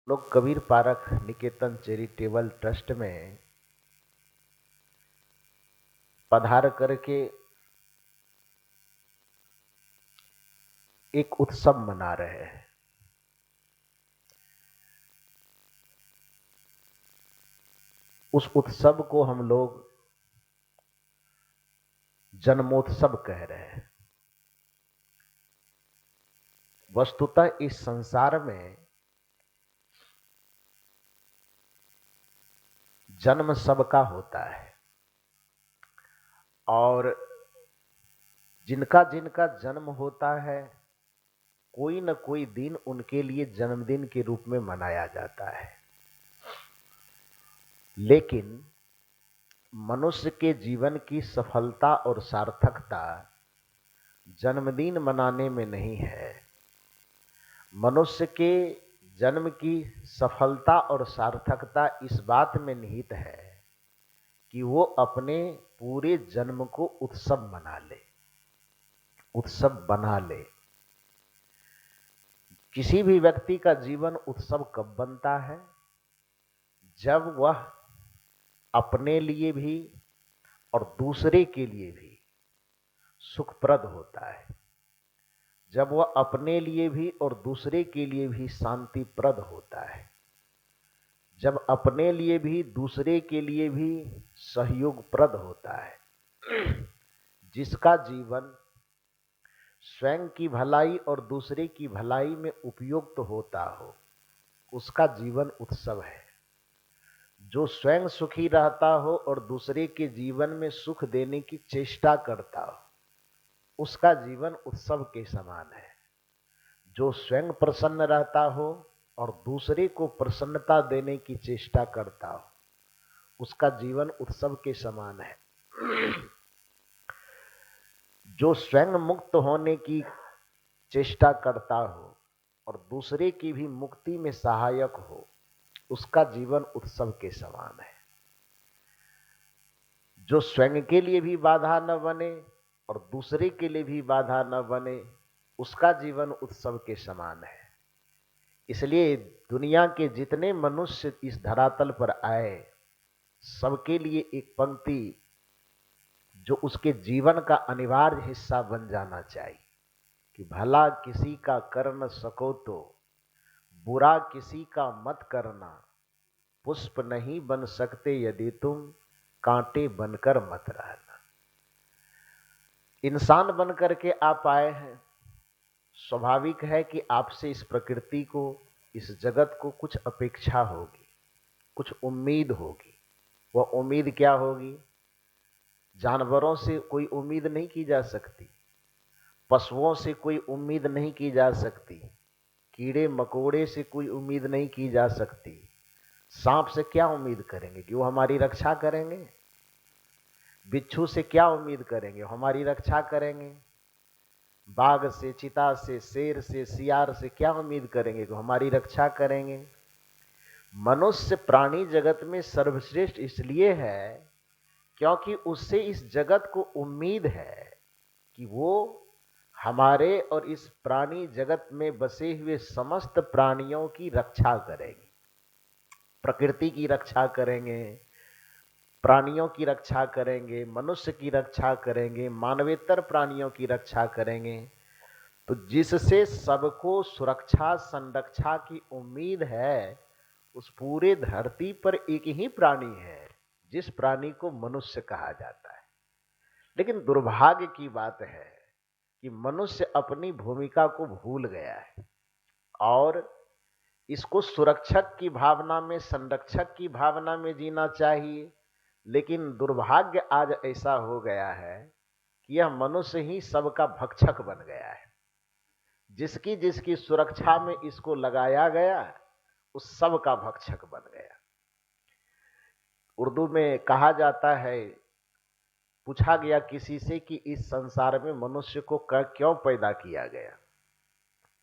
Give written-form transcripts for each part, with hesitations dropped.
लोग कबीर पारख निकेतन charitable trust में पधार करके एक उत्सव मना रहे हैं। उस उत्सव को हम लोग जन्मोत्सव कह रहे हैं। वस्तुतः इस संसार में जन्म सबका होता है और जिनका जिनका जन्म होता है कोई न कोई दिन उनके लिए जन्मदिन के रूप में मनाया जाता है। लेकिन मनुष्य के जीवन की सफलता और सार्थकता जन्मदिन मनाने में नहीं है। मनुष्य के जन्म की सफलता और सार्थकता इस बात में निहित है कि वो अपने पूरे जन्म को उत्सव मना ले, उत्सव बना ले। किसी भी व्यक्ति का जीवन उत्सव कब बनता है? जब वह अपने लिए भी और दूसरे के लिए भी सुखप्रद होता है, जब वह अपने लिए भी और दूसरे के लिए भी शांतिप्रद होता है, जब अपने लिए भी दूसरे के लिए भी सहयोगप्रद होता है। जिसका जीवन स्वयं की भलाई और दूसरे की भलाई में उपयुक्त होता हो, उसका जीवन उत्सव है। जो स्वयं सुखी रहता हो और दूसरे के जीवन में सुख देने की चेष्टा करता हो, उसका जीवन उत्सव के समान है। जो स्वयं प्रसन्न रहता हो और दूसरे को प्रसन्नता देने की चेष्टा करता हो, उसका जीवन उत्सव के समान है। जो स्वयं मुक्त होने की चेष्टा करता हो और दूसरे की भी मुक्ति में सहायक हो, उसका जीवन उत्सव के समान है। जो स्वयं के लिए भी बाधा न बने और दूसरे के लिए भी बाधा न बने, उसका जीवन उत्सव के समान है। इसलिए दुनिया के जितने मनुष्य इस धरातल पर आए, सबके लिए एक पंक्ति जो उसके जीवन का अनिवार्य हिस्सा बन जाना चाहिए कि भला किसी का कर न सको तो बुरा किसी का मत करना, पुष्प नहीं बन सकते यदि तुम कांटे बनकर मत रहना। इंसान बनकर के आप आए हैं, स्वाभाविक है कि आपसे इस प्रकृति को, इस जगत को कुछ अपेक्षा होगी, कुछ उम्मीद होगी। वह उम्मीद क्या होगी? जानवरों से कोई उम्मीद नहीं की जा सकती, पशुओं से कोई उम्मीद नहीं की जा सकती, कीड़े मकोड़े से कोई उम्मीद नहीं की जा सकती। सांप से क्या उम्मीद करेंगे कि वो हमारी रक्षा करेंगे? बिच्छू से क्या उम्मीद करेंगे? हमारी रक्षा करेंगे। बाघ से, चीता से, शेर से, सियार से क्या उम्मीद करेंगे कि हमारी रक्षा करेंगे? मनुष्य प्राणी जगत में सर्वश्रेष्ठ इसलिए है क्योंकि उससे इस जगत को उम्मीद है कि वो हमारे और इस प्राणी जगत में बसे हुए समस्त प्राणियों की रक्षा करेंगे। प्रकृति की रक्षा करेंगे, प्राणियों की रक्षा करेंगे, मनुष्य की रक्षा करेंगे, मानवेतर प्राणियों की रक्षा करेंगे। तो जिससे सबको सुरक्षा संरक्षा की उम्मीद है, उस पूरे धरती पर एक ही प्राणी है जिस प्राणी को मनुष्य कहा जाता है। लेकिन दुर्भाग्य की बात है कि मनुष्य अपनी भूमिका को भूल गया है और इसको सुरक्षक की भावना में, संरक्षक की भावना में जीना चाहिए। लेकिन दुर्भाग्य आज ऐसा हो गया है कि यह मनुष्य ही सबका भक्षक बन गया है। जिसकी जिसकी सुरक्षा में इसको लगाया गया, उस सब का भक्षक बन गया। उर्दू में कहा जाता है, पूछा गया किसी से कि इस संसार में मनुष्य को क्यों पैदा किया गया,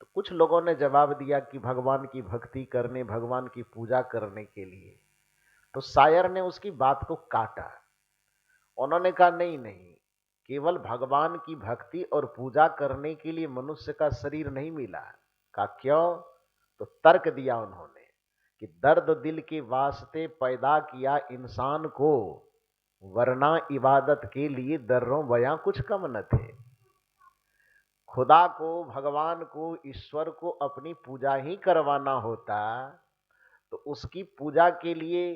तो कुछ लोगों ने जवाब दिया कि भगवान की भक्ति करने, भगवान की पूजा करने के लिए। तो शायर ने उसकी बात को काटा। उन्होंने कहा नहीं नहीं, केवल भगवान की भक्ति और पूजा करने के लिए मनुष्य का शरीर नहीं मिला। कहा क्यों? तो तर्क दिया उन्होंने, कि दर्द दिल के वास्ते पैदा किया इंसान को, वरना इबादत के लिए दर्रों बयां कुछ कम न थे। खुदा को, भगवान को, ईश्वर को अपनी पूजा ही करवाना होता तो उसकी पूजा के लिए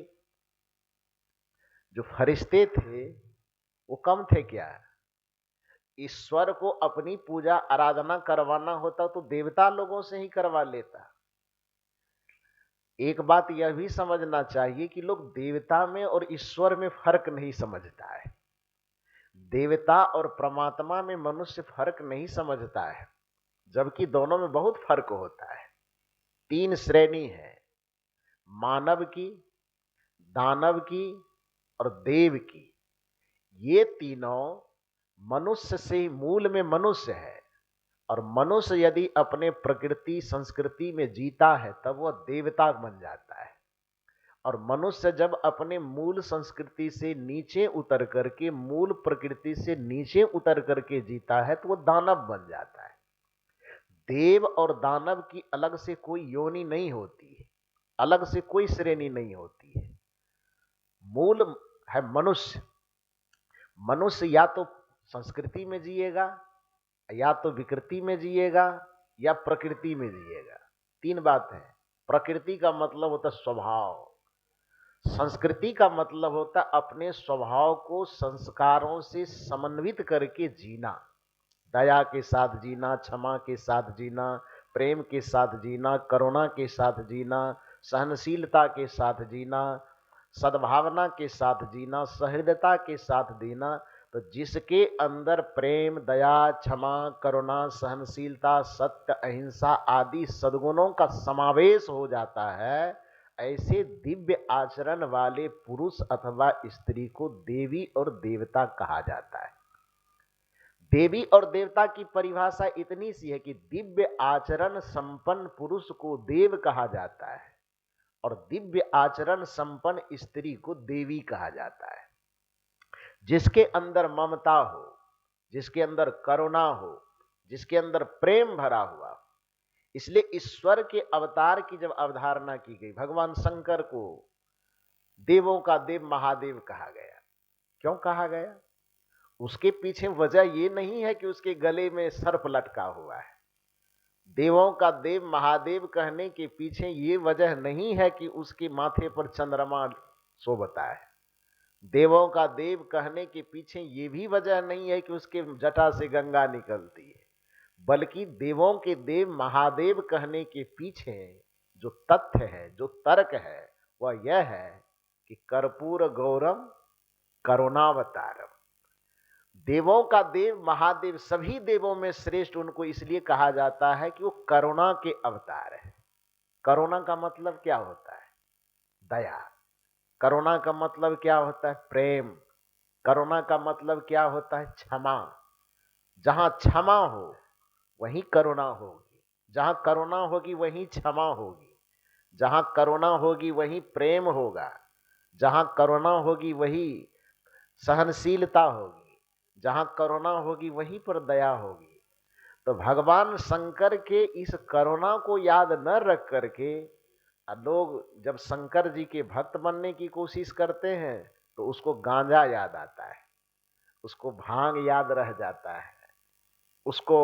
जो फरिश्ते थे वो कम थे क्या? ईश्वर को अपनी पूजा आराधना करवाना होता तो देवता लोगों से ही करवा लेता। एक बात यह भी समझना चाहिए कि लोग देवता में और ईश्वर में फर्क नहीं समझता है। देवता और परमात्मा में मनुष्य फर्क नहीं समझता है, जबकि दोनों में बहुत फर्क होता है। 3 श्रेणी है, मानव की, दानव की और देव की। ये तीनों मनुष्य से मूल में मनुष्य है, और मनुष्य यदि अपने प्रकृति संस्कृति में जीता है तब वह देवता बन जाता है, और मनुष्य जब अपने मूल संस्कृति से नीचे उतर करके, मूल प्रकृति से नीचे उतर करके जीता है तो वह दानव बन जाता है। देव और दानव की अलग से कोई योनि नहीं होती है, अलग से कोई श्रेणी नहीं होती है। मूल है मनुष्य। मनुष्य या तो संस्कृति में जिएगा, या तो विकृति में जिएगा, या प्रकृति में जिएगा। 3 बात है। प्रकृति का मतलब होता स्वभाव, संस्कृति का मतलब होता अपने स्वभाव को संस्कारों से समन्वित करके जीना, दया के साथ जीना, क्षमा के साथ जीना, प्रेम के साथ जीना, करुणा के साथ जीना, सहनशीलता के साथ जीना, सद्भावना के साथ जीना, सहृदयता के साथ जीना। तो जिसके अंदर प्रेम, दया, क्षमा, करुणा, सहनशीलता, सत्य, अहिंसा आदि सद्गुणों का समावेश हो जाता है, ऐसे दिव्य आचरण वाले पुरुष अथवा स्त्री को देवी और देवता कहा जाता है। देवी और देवता की परिभाषा इतनी सी है कि दिव्य आचरण संपन्न पुरुष को देव कहा जाता है, और दिव्य आचरण संपन्न स्त्री को देवी कहा जाता है। जिसके अंदर ममता हो, जिसके अंदर करुणा हो, जिसके अंदर प्रेम भरा हुआ। इसलिए ईश्वर के अवतार की जब अवधारणा की गई, भगवान शंकर को देवों का देव महादेव कहा गया। क्यों कहा गया? उसके पीछे वजह यह नहीं है कि उसके गले में सर्प लटका हुआ है। देवों का देव महादेव कहने के पीछे ये वजह नहीं है कि उसके माथे पर चंद्रमा शोभता है। देवों का देव कहने के पीछे ये भी वजह नहीं है कि उसके जटा से गंगा निकलती है, बल्कि देवों के देव महादेव कहने के पीछे जो तथ्य है, जो तर्क है, वह यह है कि कर्पूर गौरम करुणावतारम। देवों का देव महादेव सभी देवों में श्रेष्ठ उनको इसलिए कहा जाता है कि वो करुणा के अवतार है। करुणा का मतलब क्या होता है? दया। करुणा का मतलब क्या होता है? प्रेम। करुणा का मतलब क्या होता है? क्षमा। जहां क्षमा हो वहीं करुणा होगी, जहां करुणा होगी वहीं क्षमा होगी, जहां करुणा होगी वहीं प्रेम होगा, जहां करुणा होगी वहीं सहनशीलता होगी, जहां करुणा होगी वहीं पर दया होगी। तो भगवान शंकर के इस करुणा को याद न रख करके लोग जब शंकर जी के भक्त बनने की कोशिश करते हैं तो उसको गांजा याद आता है, उसको भांग याद रह जाता है, उसको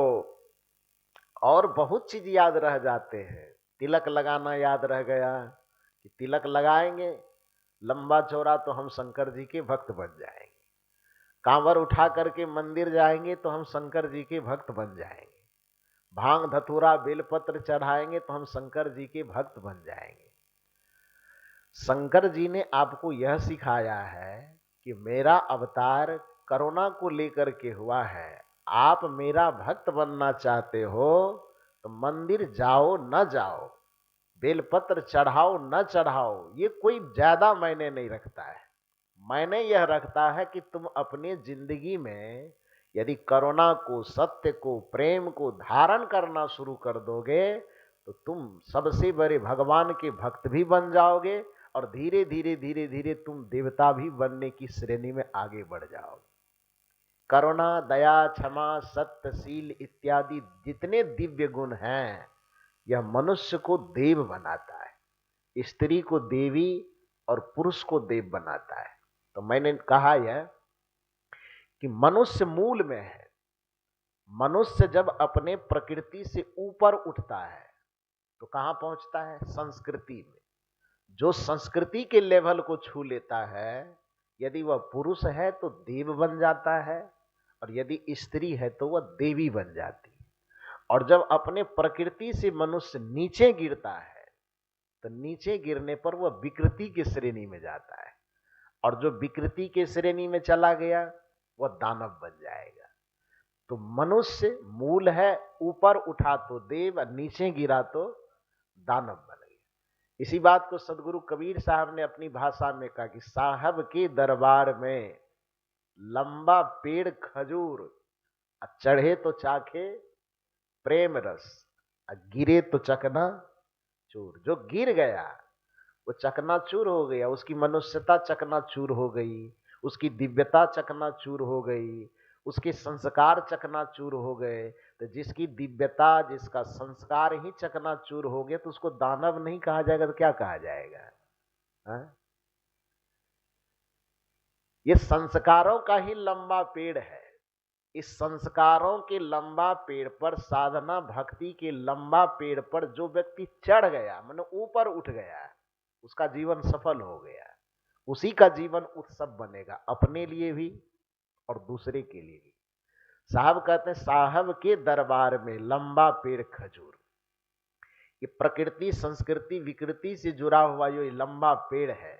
और बहुत चीज याद रह जाते हैं। तिलक लगाना याद रह गया कि तिलक लगाएंगे लंबा चौड़ा तो हम शंकर जी के भक्त बन जाएंगे, कांवर उठा करके मंदिर जाएंगे तो हम शंकर जी के भक्त बन जाएंगे, भांग धतूरा बेलपत्र चढ़ाएंगे तो हम शंकर जी के भक्त बन जाएंगे। शंकर जी ने आपको यह सिखाया है कि मेरा अवतार करुणा को लेकर के हुआ है। आप मेरा भक्त बनना चाहते हो तो मंदिर जाओ न जाओ, बेलपत्र चढ़ाओ न चढ़ाओ, ये कोई ज्यादा मायने नहीं रखता है। मायने यह रखता है कि तुम अपने जिंदगी में यदि करुणा को, सत्य को, प्रेम को धारण करना शुरू कर दोगे तो तुम सबसे बड़े भगवान के भक्त भी बन जाओगे, और धीरे धीरे धीरे धीरे तुम देवता भी बनने की श्रेणी में आगे बढ़ जाओगे। करुणा, दया, क्षमा, सत्यशील इत्यादि जितने दिव्य गुण हैं, यह मनुष्य को देव बनाता है। स्त्री को देवी और पुरुष को देव बनाता है। तो मैंने कहा यह कि मनुष्य मूल में है। मनुष्य जब अपने प्रकृति से ऊपर उठता है तो कहां पहुंचता है? संस्कृति में। जो संस्कृति के लेवल को छू लेता है, यदि वह पुरुष है तो देव बन जाता है, और यदि स्त्री है तो वह देवी बन जाती है। और जब अपने प्रकृति से मनुष्य नीचे गिरता है तो नीचे गिरने पर वह विकृति की श्रेणी में जाता है, और जो विकृति के श्रेणी में चला गया वह दानव बन जाएगा। तो मनुष्य मूल है, ऊपर उठा तो देव, नीचे गिरा तो दानव बन गया। इसी बात को सदगुरु कबीर साहब ने अपनी भाषा में कहा कि साहब के दरबार में लंबा पेड़ खजूर, चढ़े तो चाखे प्रेम रस, गिरे तो चकना चूर। जो गिर गया वो चकनाचूर हो गया, उसकी मनुष्यता चकनाचूर हो गई, उसकी दिव्यता चकनाचूर हो गई, उसके संस्कार चकनाचूर हो गए। तो जिसकी दिव्यता, जिसका संस्कार ही चकनाचूर हो गया तो उसको दानव नहीं कहा जाएगा तो क्या कहा जाएगा? हा? ये संस्कारों का ही लंबा पेड़ है। इस संस्कारों के लंबा पेड़ पर, साधना भक्ति के लंबा पेड़ पर जो व्यक्ति चढ़ गया, मतलब ऊपर उठ गया, उसका जीवन सफल हो गया। उसी का जीवन उत्सव बनेगा, अपने लिए भी और दूसरे के लिए भी। साहब कहते हैं साहब के दरबार में लंबा पेड़ खजूर। ये प्रकृति, संस्कृति, विकृति से जुड़ा हुआ ये लंबा पेड़ है।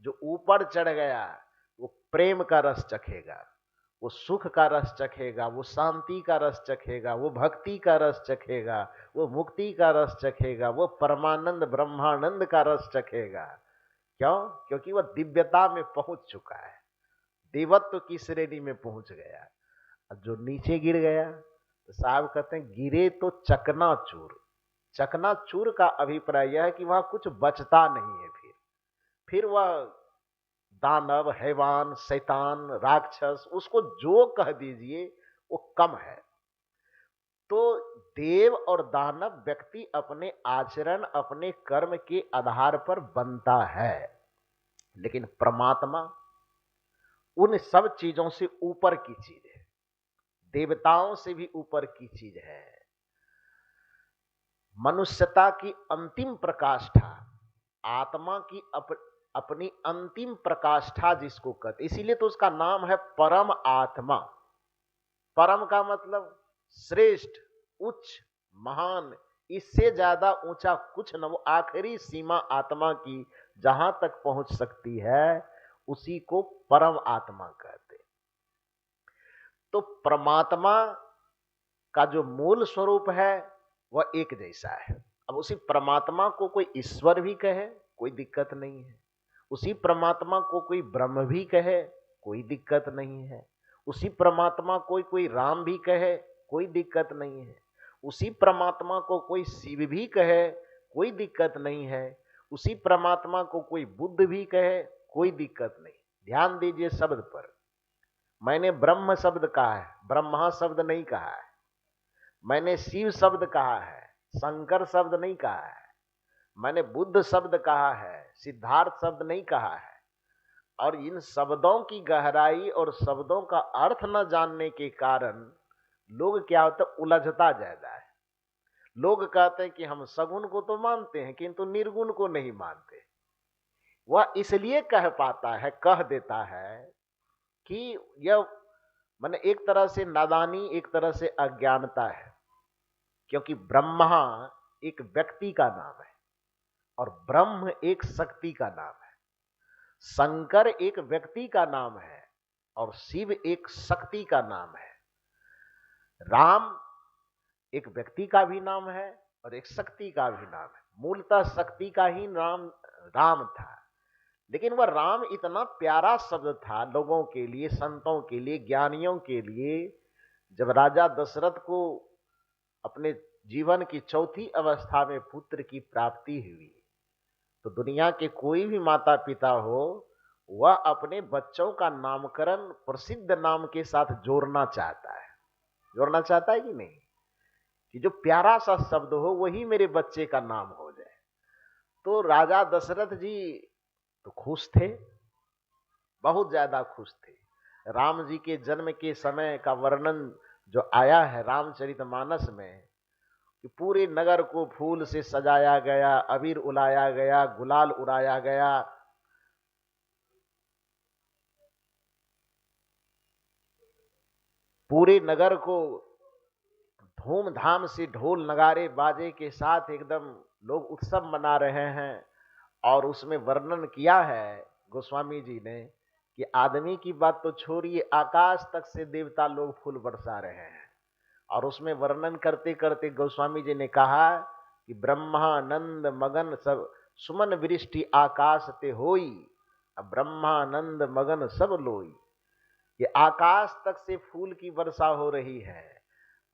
जो ऊपर चढ़ गया वो प्रेम का रस चखेगा, वो सुख का रस चखेगा, वो शांति का रस चखेगा, वो भक्ति का रस चखेगा, वो मुक्ति का रस चखेगा, वो परमानंद ब्रह्मानंद का रस चखेगा। क्यों? क्योंकि वह दिव्यता में पहुंच चुका है, देवत्व की श्रेणी में पहुंच गया। जो नीचे गिर गया तो साहब कहते हैं गिरे तो चकनाचूर। चकनाचूर का अभिप्राय यह है कि वहां कुछ बचता नहीं है। फिर वह दानव, हैवान, शैतान, राक्षस, उसको जो कह दीजिए वो कम है। तो देव और दानव व्यक्ति अपने आचरण, अपने कर्म के आधार पर बनता है, लेकिन परमात्मा उन सब चीजों से ऊपर की चीज है, देवताओं से भी ऊपर की चीज है। मनुष्यता की अंतिम प्रकाष्ठा, आत्मा की अपनी अंतिम प्रकाष्ठा जिसको कहते, इसीलिए तो उसका नाम है परम आत्मा। परम का मतलब श्रेष्ठ, उच्च, महान, इससे ज्यादा ऊंचा कुछ न। वो आखिरी सीमा आत्मा की जहां तक पहुंच सकती है उसी को परम आत्मा कहते। तो परमात्मा का जो मूल स्वरूप है वह एक जैसा है। अब उसी परमात्मा को कोई ईश्वर भी कहे कोई दिक्कत नहीं है, उसी परमात्मा को कोई ब्रह्म भी कहे कोई दिक्कत नहीं है, उसी परमात्मा को कोई राम भी कहे कोई दिक्कत नहीं है, उसी परमात्मा को कोई शिव भी कहे कोई दिक्कत नहीं है, उसी परमात्मा को कोई बुद्ध भी कहे कोई दिक्कत नहीं। ध्यान दीजिए शब्द पर। मैंने ब्रह्म शब्द कहा है, ब्रह्मा शब्द नहीं कहा है। मैंने शिव शब्द कहा है, शंकर शब्द नहीं कहा है। मैंने बुद्ध शब्द कहा है, सिद्धार्थ शब्द नहीं कहा है। और इन शब्दों की गहराई और शब्दों का अर्थ न जानने के कारण लोग क्या होता है, उलझता ज्यादा है। लोग कहते हैं कि हम सगुण को तो मानते हैं किंतु निर्गुण को नहीं मानते। वह इसलिए कह पाता है, कह देता है कि यह माने एक तरह से नादानी, एक तरह से अज्ञानता है। क्योंकि ब्रह्मा एक व्यक्ति का नाम है और ब्रह्म एक शक्ति का नाम है। शंकर एक व्यक्ति का नाम है और शिव एक शक्ति का नाम है। राम एक व्यक्ति का भी नाम है और एक शक्ति का भी नाम है। मूलतः शक्ति का ही नाम राम था, लेकिन वह राम इतना प्यारा शब्द था लोगों के लिए, संतों के लिए, ज्ञानियों के लिए। जब राजा दशरथ को अपने जीवन की चौथी अवस्था में पुत्र की प्राप्ति हुई तो दुनिया के कोई भी माता पिता हो वह अपने बच्चों का नामकरण प्रसिद्ध नाम के साथ जोड़ना चाहता है। जोड़ना चाहता है कि नहीं, कि जो प्यारा सा शब्द हो वही मेरे बच्चे का नाम हो जाए। तो राजा दशरथ जी तो खुश थे, बहुत ज्यादा खुश थे। राम जी के जन्म के समय का वर्णन जो आया है रामचरितमानस में कि पूरे नगर को फूल से सजाया गया, अबीर उलाया गया, गुलाल उड़ाया गया, पूरे नगर को धूमधाम से ढोल नगारे बाजे के साथ एकदम लोग उत्सव मना रहे हैं। और उसमें वर्णन किया है गोस्वामी जी ने कि आदमी की बात तो छोड़िए, आकाश तक से देवता लोग फूल बरसा रहे हैं। और उसमें वर्णन करते करते गोस्वामी जी ने कहा कि ब्रह्मानंद मगन सब सुमन वृष्टि आकाश ते होई, अब ब्रह्मानंद मगन सब लोई। ये आकाश तक से फूल की वर्षा हो रही है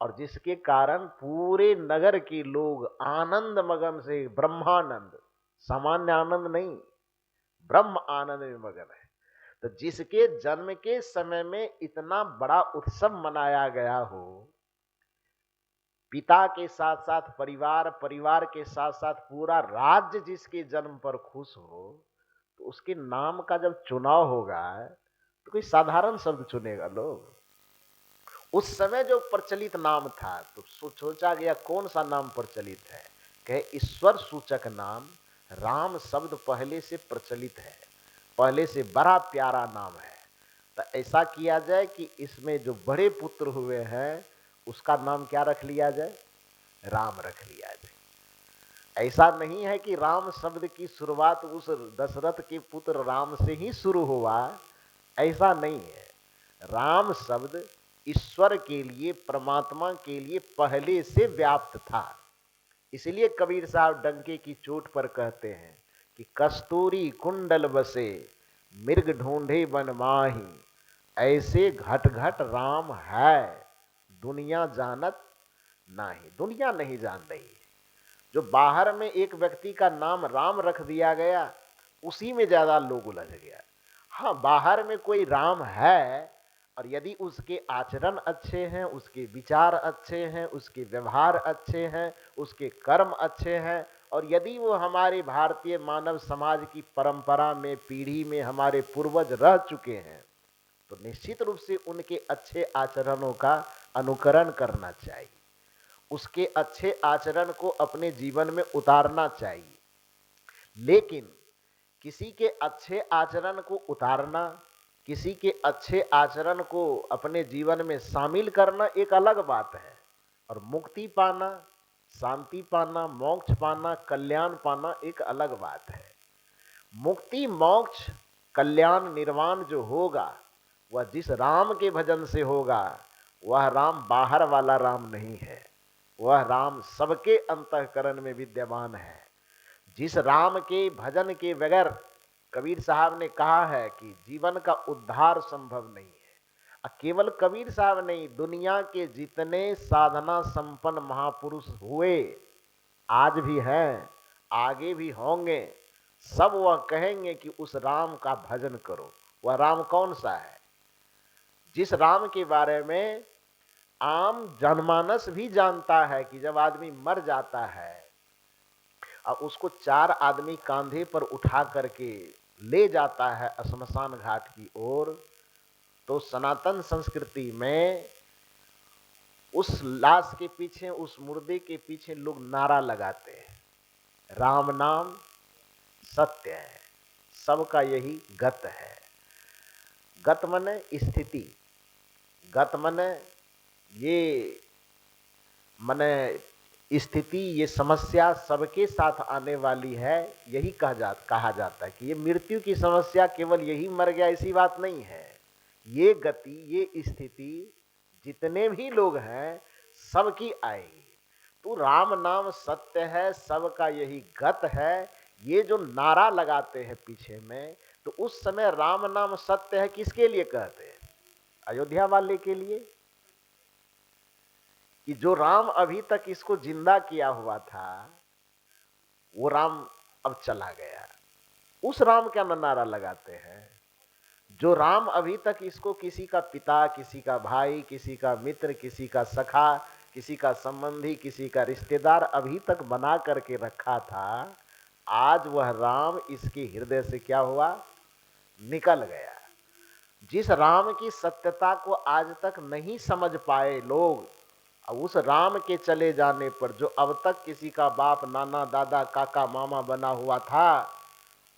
और जिसके कारण पूरे नगर के लोग आनंद मगन से, ब्रह्मानंद, सामान्य आनंद नहीं, ब्रह्म आनंद में मगन है। तो जिसके जन्म के समय में इतना बड़ा उत्सव मनाया गया हो, पिता के साथ साथ परिवार, परिवार के साथ साथ पूरा राज्य जिसके जन्म पर खुश हो, तो उसके नाम का जब चुनाव होगा तो कोई साधारण शब्द चुनेगा लोग। उस समय जो प्रचलित नाम था तो सोचा गया कौन सा नाम प्रचलित है, कहे ईश्वर सूचक नाम राम शब्द पहले से प्रचलित है, पहले से बड़ा प्यारा नाम है। तो ऐसा किया जाए कि इसमें जो बड़े पुत्र हुए हैं उसका नाम क्या रख लिया जाए, राम रख लिया जाए। ऐसा नहीं है कि राम शब्द की शुरुआत उस दशरथ के पुत्र राम से ही शुरू हुआ, ऐसा नहीं है। राम शब्द ईश्वर के लिए, परमात्मा के लिए पहले से व्याप्त था। इसलिए कबीर साहब डंके की चोट पर कहते हैं कि कस्तूरी कुंडल बसे मृग ढूंढे बन माही, ऐसे घट घट राम है दुनिया जानत नहीं। दुनिया नहीं जान रही। जो बाहर में एक व्यक्ति का नाम राम रख दिया गया उसी में ज्यादा लोग उलझ गया। हाँ, बाहर में कोई राम है और यदि उसके आचरण अच्छे हैं, उसके विचार अच्छे हैं, उसके व्यवहार अच्छे हैं, उसके कर्म अच्छे हैं, और यदि वो हमारे भारतीय मानव समाज की परंपरा में, पीढ़ी में हमारे पूर्वज रह चुके हैं, तो निश्चित रूप से उनके अच्छे आचरणों का अनुकरण करना चाहिए, उसके अच्छे आचरण को अपने जीवन में उतारना चाहिए। लेकिन किसी के अच्छे आचरण को उतारना, किसी के अच्छे आचरण को अपने जीवन में शामिल करना एक अलग बात है, और मुक्ति पाना, शांति पाना, मोक्ष पाना, कल्याण पाना एक अलग बात है। मुक्ति, मोक्ष, कल्याण, निर्वाण जो होगा वह जिस राम के भजन से होगा, वह राम बाहर वाला राम नहीं है, वह राम सबके अंतःकरण में विद्यमान है। जिस राम के भजन के बगैर कबीर साहब ने कहा है कि जीवन का उद्धार संभव नहीं है। केवल कबीर साहब नहीं, दुनिया के जितने साधना संपन्न महापुरुष हुए, आज भी हैं, आगे भी होंगे, सब वह कहेंगे कि उस राम का भजन करो। वह राम कौन सा है? जिस राम के बारे में आम जनमानस भी जानता है कि जब आदमी मर जाता है और उसको चार आदमी कांधे पर उठा करके ले जाता है श्मशान घाट की ओर, तो सनातन संस्कृति में उस लाश के पीछे, उस मुर्दे के पीछे लोग नारा लगाते हैं, राम नाम सत्य है, सबका यही गत है। गत मने स्थिति, गत मने ये मने स्थिति, ये समस्या सबके साथ आने वाली है। यही कहा जाता है कि ये मृत्यु की समस्या केवल यही मर गया ऐसी बात नहीं है। ये गति, ये स्थिति जितने भी लोग हैं सबकी आएगी। तो राम नाम सत्य है, सबका यही गत है, ये जो नारा लगाते हैं पीछे में, तो उस समय राम नाम सत्य है किसके लिए कहते हैं? अयोध्या वाले के लिए, कि जो राम अभी तक इसको जिंदा किया हुआ था वो राम अब चला गया, उस राम का नारा लगाते हैं। जो राम अभी तक इसको किसी का पिता, किसी का भाई, किसी का मित्र, किसी का सखा, किसी का संबंधी, किसी का रिश्तेदार अभी तक बना करके रखा था, आज वह राम इसके हृदय से क्या हुआ, निकल गया। जिस राम की सत्यता को आज तक नहीं समझ पाए लोग, उस राम के चले जाने पर जो अब तक किसी का बाप, नाना, दादा, काका, मामा बना हुआ था,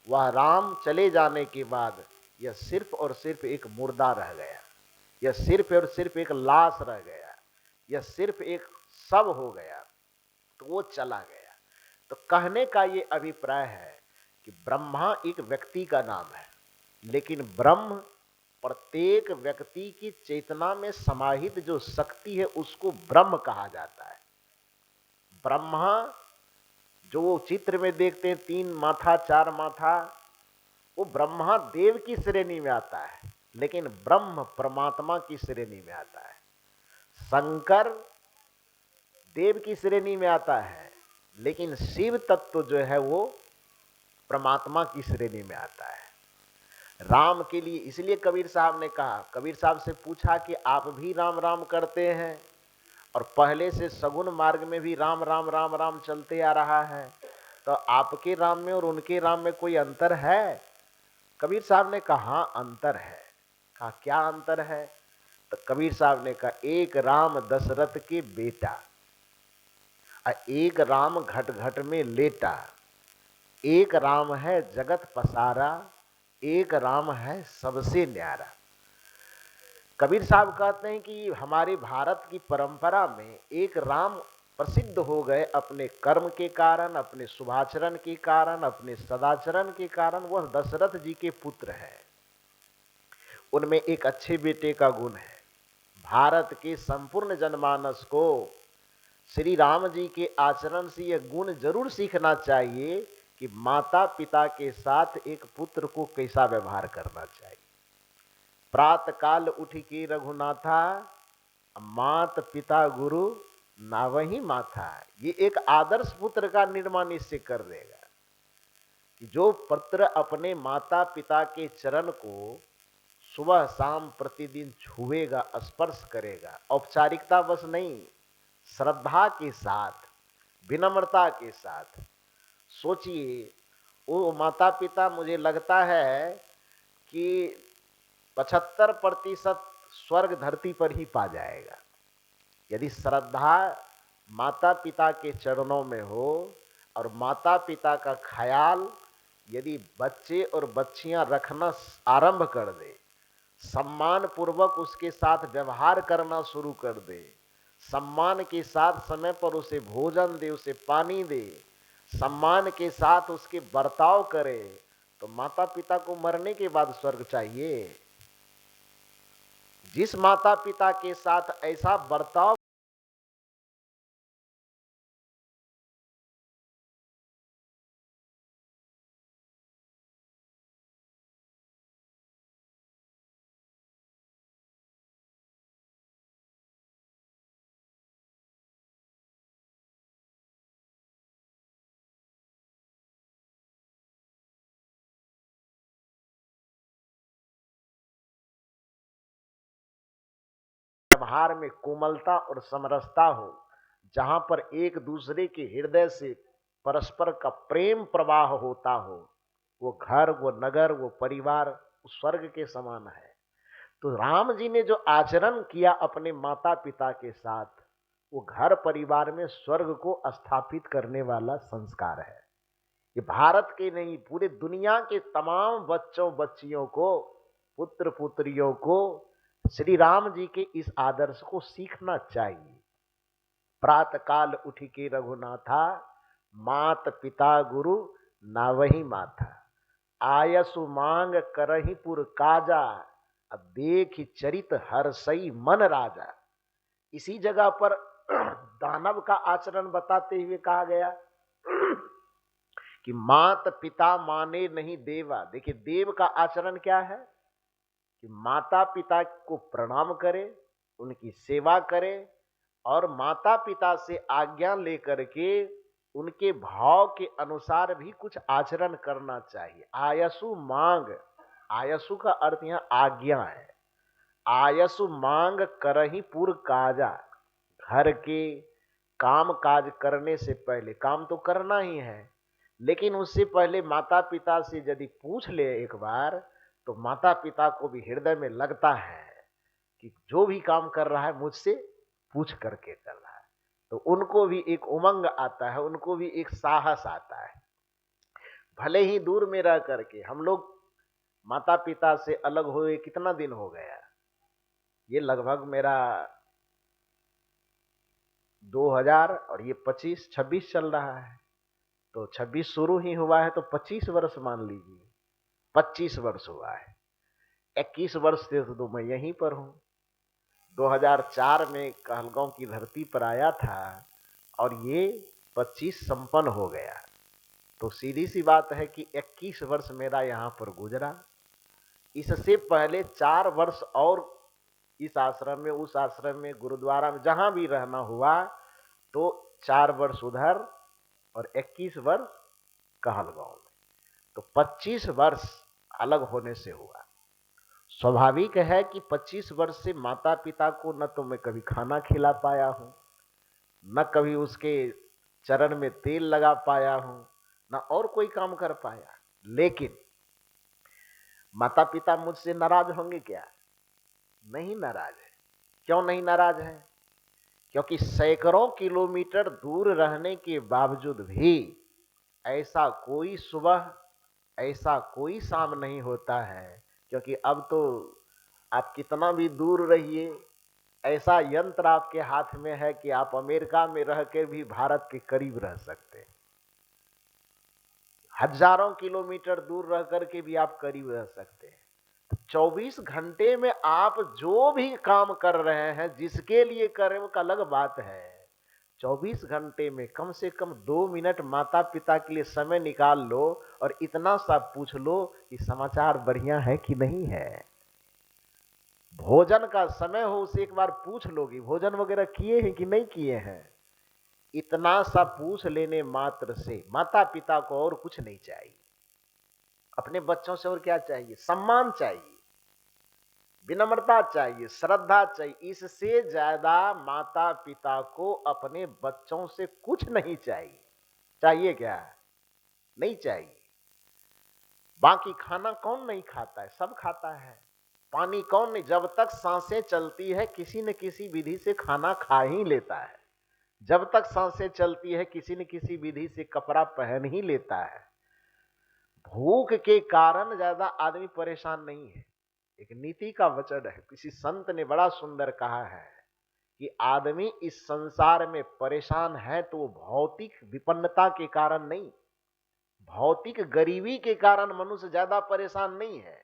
वह राम चले जाने के बाद यह सिर्फ और सिर्फ एक मुर्दा रह गया, यह सिर्फ और सिर्फ एक लाश रह गया, यह सिर्फ एक शव हो गया, तो वो चला गया। तो कहने का ये अभिप्राय है कि ब्रह्मा एक व्यक्ति का नाम है, लेकिन ब्रह्म प्रत्येक व्यक्ति की चेतना में समाहित जो शक्ति है उसको ब्रह्म कहा जाता है। ब्रह्मा जो चित्र में देखते हैं 3 माथा 4 माथा, वो ब्रह्मा देव की श्रेणी में आता है, लेकिन ब्रह्म परमात्मा की श्रेणी में आता है। शंकर देव की श्रेणी में आता है, लेकिन शिव तत्व जो है वो परमात्मा की श्रेणी में आता है। राम के लिए इसलिए कबीर साहब ने कहा, कबीर साहब से पूछा कि आप भी राम राम करते हैं और पहले से सगुन मार्ग में भी राम राम राम राम चलते आ रहा है, तो आपके राम में और उनके राम में कोई अंतर है? कबीर साहब ने कहा अंतर है। कहा क्या अंतर है? तो कबीर साहब ने कहा एक राम दशरथ के बेटा, एक राम घट घट में लेटा, एक राम है जगत पसारा, एक राम है सबसे न्यारा। कबीर साहब कहते हैं कि हमारे भारत की परंपरा में एक राम प्रसिद्ध हो गए अपने कर्म के कारण, अपने शुभाचरण के कारण, अपने सदाचरण के कारण। वह दशरथ जी के पुत्र हैं, उनमें एक अच्छे बेटे का गुण है। भारत के संपूर्ण जनमानस को श्री राम जी के आचरण से यह गुण जरूर सीखना चाहिए कि माता पिता के साथ एक पुत्र को कैसा व्यवहार करना चाहिए। प्रातः काल उठ के रघुनाथा, मात पिता गुरु नावही माथा। ये एक आदर्श पुत्र का निर्माण इससे कर देगा कि जो पुत्र अपने माता पिता के चरण को सुबह शाम प्रतिदिन छुएगा, स्पर्श करेगा, औपचारिकता बस नहीं, श्रद्धा के साथ, विनम्रता के साथ। सोचिए वो माता पिता, मुझे लगता है कि 75% स्वर्ग धरती पर ही पा जाएगा यदि श्रद्धा माता पिता के चरणों में हो और माता पिता का ख्याल यदि बच्चे और बच्चियां रखना आरंभ कर दे, सम्मान पूर्वक उसके साथ व्यवहार करना शुरू कर दे, सम्मान के साथ समय पर उसे भोजन दे, उसे पानी दे, सम्मान के साथ उसके बर्ताव करे, तो माता पिता को मरने के बाद स्वर्ग चाहिए। जिस माता पिता के साथ ऐसा बर्ताव व्यवहार में कोमलता और समरसता हो, जहां पर एक दूसरे के हृदय से परस्पर का प्रेम प्रवाह होता हो, वो घर, वो नगर, वो परिवार स्वर्ग के समान है। तो राम जी ने जो आचरण किया अपने माता पिता के साथ, वो घर परिवार में स्वर्ग को स्थापित करने वाला संस्कार है। ये भारत के नहीं, पूरे दुनिया के तमाम बच्चों बच्चियों को, पुत्र पुत्रियों को श्री राम जी के इस आदर्श को सीखना चाहिए। प्रातः काल उठ के रघुनाथा, मात पिता गुरु नावही माथा। आयसु मांग करही पुर काजा, अब देख चरित हर्षई मन राजा। इसी जगह पर दानव का आचरण बताते हुए कहा गया कि मात पिता माने नहीं देवा। देखिए देव का आचरण क्या है कि माता पिता को प्रणाम करे, उनकी सेवा करे और माता पिता से आज्ञा लेकर के उनके भाव के अनुसार भी कुछ आचरण करना चाहिए। आयसु मांग, आयसु का अर्थ यहां आज्ञा है। आयसु मांग करही पुर काजा, घर के काम काज करने से पहले, काम तो करना ही है, लेकिन उससे पहले माता पिता से यदि पूछ ले एक बार, तो माता पिता को भी हृदय में लगता है कि जो भी काम कर रहा है मुझसे पूछ करके कर रहा है, तो उनको भी एक उमंग आता है, उनको भी एक साहस आता है। भले ही दूर में रह करके हम लोग माता पिता से अलग हुए कितना दिन हो गया, ये लगभग मेरा 2000 और ये 25-26 चल रहा है, तो 26 शुरू ही हुआ है तो 25 वर्ष मान लीजिए, 25 वर्ष हुआ है। 21 वर्ष से तो मैं यहीं पर हूं। 2004 में कहलगांव की धरती पर आया था और ये 25 संपन्न हो गया, तो सीधी सी बात है कि 21 वर्ष मेरा यहां पर गुजरा। इससे पहले 4 वर्ष और इस आश्रम में, उस आश्रम में, गुरुद्वारा में, जहां भी रहना हुआ, तो 4 वर्ष उधर और 21 वर्ष कहलगांव में, तो 25 वर्ष अलग होने से हुआ। स्वाभाविक है कि 25 वर्ष से माता पिता को न तो मैं कभी खाना खिला पाया हूं, न कभी उसके चरण में तेल लगा पाया हूं, न और कोई काम कर पाया। लेकिन माता पिता मुझसे नाराज होंगे क्या? नहीं नाराज है। क्यों नहीं नाराज है? क्योंकि सैकड़ों किलोमीटर दूर रहने के बावजूद भी ऐसा कोई सुबह, ऐसा कोई शाम नहीं होता है, क्योंकि अब तो आप कितना भी दूर रहिए, ऐसा यंत्र आपके हाथ में है कि आप अमेरिका में रह कर भी भारत के करीब रह सकते हैं। हजारों किलोमीटर दूर रह करके भी आप करीब रह सकते हैं। 24 घंटे में आप जो भी काम कर रहे हैं, जिसके लिए कर रहे हैं, वो अलग बात है। 24 घंटे में कम से कम 2 मिनट माता पिता के लिए समय निकाल लो और इतना सा पूछ लो कि समाचार बढ़िया है कि नहीं है। भोजन का समय हो, उसे एक बार पूछ लोगी भोजन वगैरह किए हैं कि नहीं किए हैं। इतना सा पूछ लेने मात्र से माता पिता को और कुछ नहीं चाहिए। अपने बच्चों से और क्या चाहिए? सम्मान चाहिए, विनम्रता चाहिए, श्रद्धा चाहिए। इससे ज्यादा माता पिता को अपने बच्चों से कुछ नहीं चाहिए। चाहिए क्या? नहीं चाहिए। बाकी खाना कौन नहीं खाता है? सब खाता है। पानी कौन नहीं? जब तक सांसें चलती है किसी न किसी विधि से खाना खा ही लेता है। जब तक सांसें चलती है किसी न किसी विधि से कपड़ा पहन ही लेता है। भूख के कारण ज्यादा आदमी परेशान नहीं है। एक नीति का वचन है, किसी संत ने बड़ा सुंदर कहा है कि आदमी इस संसार में परेशान है तो भौतिक विपन्नता के कारण नहीं, भौतिक गरीबी के कारण मनुष्य ज्यादा परेशान नहीं है।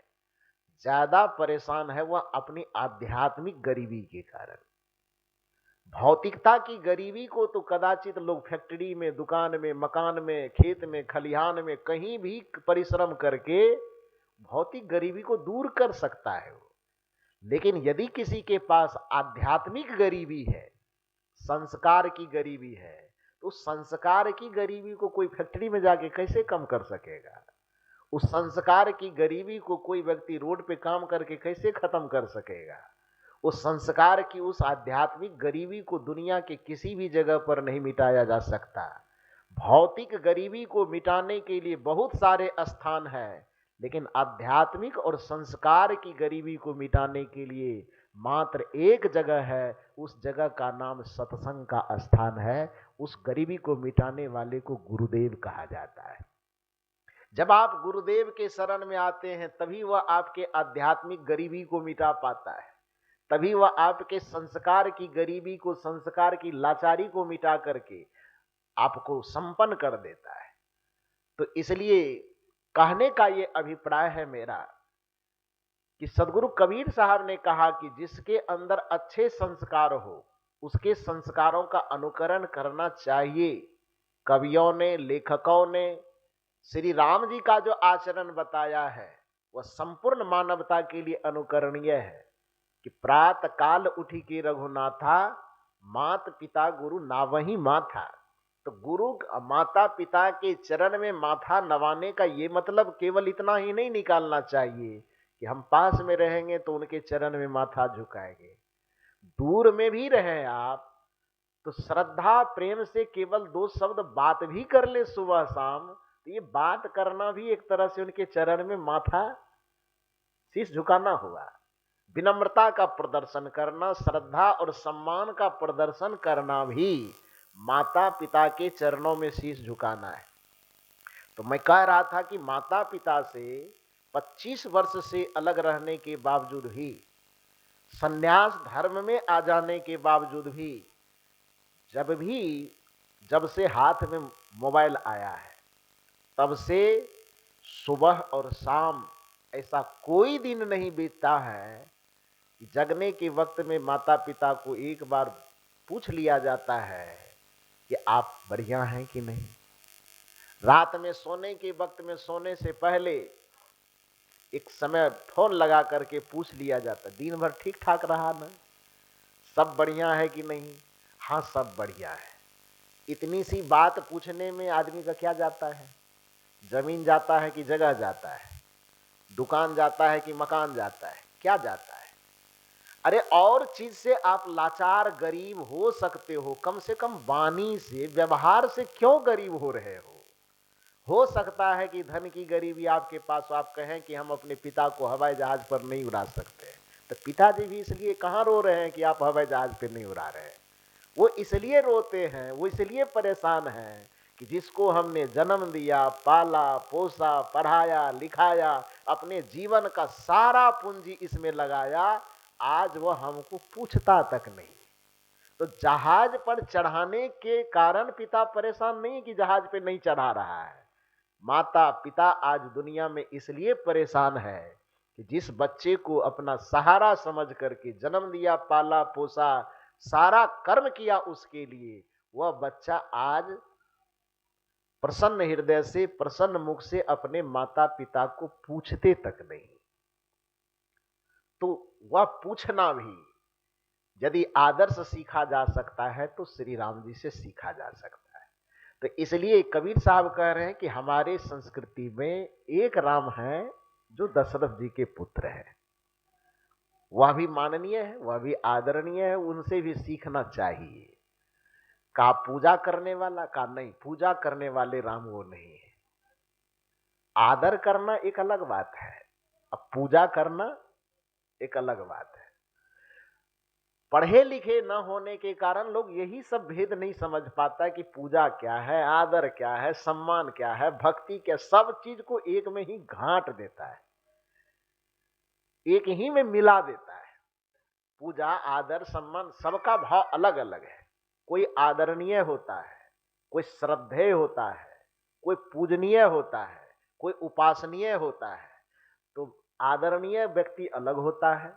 ज्यादा परेशान है वह अपनी आध्यात्मिक गरीबी के कारण। भौतिकता की गरीबी को तो कदाचित लोग फैक्ट्री में, दुकान में, मकान में, खेत में, खलिहान में कहीं भी परिश्रम करके भौतिक गरीबी को दूर कर सकता है वो। लेकिन यदि किसी के पास आध्यात्मिक गरीबी है, संस्कार की गरीबी है, तो संस्कार की गरीबी को कोई फैक्ट्री में जाके कैसे कम कर सकेगा? उस संस्कार की गरीबी को कोई व्यक्ति रोड पे काम करके कैसे खत्म कर सकेगा? उस संस्कार की, उस आध्यात्मिक गरीबी को दुनिया के किसी भी जगह पर नहीं मिटाया जा सकता। भौतिक गरीबी को मिटाने के लिए बहुत सारे स्थान हैं, लेकिन आध्यात्मिक और संस्कार की गरीबी को मिटाने के लिए मात्र एक जगह है। उस जगह का नाम सत्संग का स्थान है। उस गरीबी को मिटाने वाले को गुरुदेव कहा जाता है। जब आप गुरुदेव के शरण में आते हैं तभी वह आपके आध्यात्मिक गरीबी को मिटा पाता है, तभी वह आपके संस्कार की गरीबी को, संस्कार की लाचारी को मिटा करके आपको संपन्न कर देता है। तो इसलिए कहने का ये अभिप्राय है मेरा कि सदगुरु कबीर साहब ने कहा कि जिसके अंदर अच्छे संस्कार हो उसके संस्कारों का अनुकरण करना चाहिए। कवियों ने, लेखकों ने श्री राम जी का जो आचरण बताया है वह संपूर्ण मानवता के लिए अनुकरणीय है कि प्रातः काल उठी के रघुनाथा, मात पिता गुरु नावही माथा। तो गुरु माता पिता के चरण में माथा नवाने का ये मतलब केवल इतना ही नहीं निकालना चाहिए कि हम पास में रहेंगे तो उनके चरण में माथा झुकाएंगे। दूर में भी रहें आप तो श्रद्धा प्रेम से केवल 2 शब्द बात भी कर ले सुबह शाम, तो ये बात करना भी एक तरह से उनके चरण में माथा शीश झुकाना हुआ। विनम्रता का प्रदर्शन करना, श्रद्धा और सम्मान का प्रदर्शन करना भी माता पिता के चरणों में शीश झुकाना है। तो मैं कह रहा था कि माता पिता से 25 वर्ष से अलग रहने के बावजूद भी, संन्यास धर्म में आ जाने के बावजूद भी, जब से हाथ में मोबाइल आया है तब से सुबह और शाम ऐसा कोई दिन नहीं बीतता है कि जगने के वक्त में माता पिता को एक बार पूछ लिया जाता है कि आप बढ़िया हैं कि नहीं। रात में सोने के वक्त में सोने से पहले एक समय फोन लगा करके पूछ लिया जाता, दिन भर ठीक ठाक रहा ना, सब बढ़िया है कि नहीं। हाँ सब बढ़िया है। इतनी सी बात पूछने में आदमी का क्या जाता है? जमीन जाता है कि जगह जाता है? दुकान जाता है कि मकान जाता है? क्या जाता है? अरे और चीज से आप लाचार गरीब हो सकते हो, कम से कम वाणी से, व्यवहार से क्यों गरीब हो रहे हो सकता है कि धन की गरीबी आपके पास, आप कहें कि हम अपने पिता को हवाई जहाज पर नहीं उड़ा सकते, तो पिताजी भी इसलिए कहां रो रहे हैं कि आप हवाई जहाज पर नहीं उड़ा रहे हैं। वो इसलिए रोते हैं, वो इसलिए परेशान हैं कि जिसको हमने जन्म दिया, पाला पोसा, पढ़ाया लिखाया, अपने जीवन का सारा पूंजी इसमें लगाया, आज वह हमको पूछता तक नहीं। तो जहाज पर चढ़ाने के कारण पिता परेशान नहीं कि जहाज पे नहीं चढ़ा रहा है। माता पिता आज दुनिया में इसलिए परेशान है कि जिस बच्चे को अपना सहारा समझ करके जन्म दिया, पाला पोसा, सारा कर्म किया उसके लिए, वह बच्चा आज प्रसन्न हृदय से, प्रसन्न मुख से अपने माता पिता को पूछते तक नहीं। तो वह पूछना भी यदि आदर्श सीखा जा सकता है तो श्री राम जी से सीखा जा सकता है। तो इसलिए कबीर साहब कह रहे हैं कि हमारे संस्कृति में एक राम है जो दशरथ जी के पुत्र है। वह भी माननीय है, वह भी आदरणीय है, उनसे भी सीखना चाहिए। का पूजा करने वाला, का नहीं, पूजा करने वाले राम वो नहीं है। आदर करना एक अलग बात है, अब पूजा करना एक अलग बात है। पढ़े लिखे न होने के कारण लोग यही सब भेद नहीं समझ पाता कि पूजा क्या है, आदर क्या है, सम्मान क्या है, भक्ति क्या, सब चीज को एक में ही घाट देता है, एक ही में मिला देता है। पूजा आदर सम्मान सबका भाव अलग अलग है। कोई आदरणीय होता है, कोई श्रद्धेय होता है, कोई पूजनीय होता है, कोई उपासनीय होता है। तो आदरणीय व्यक्ति अलग होता है,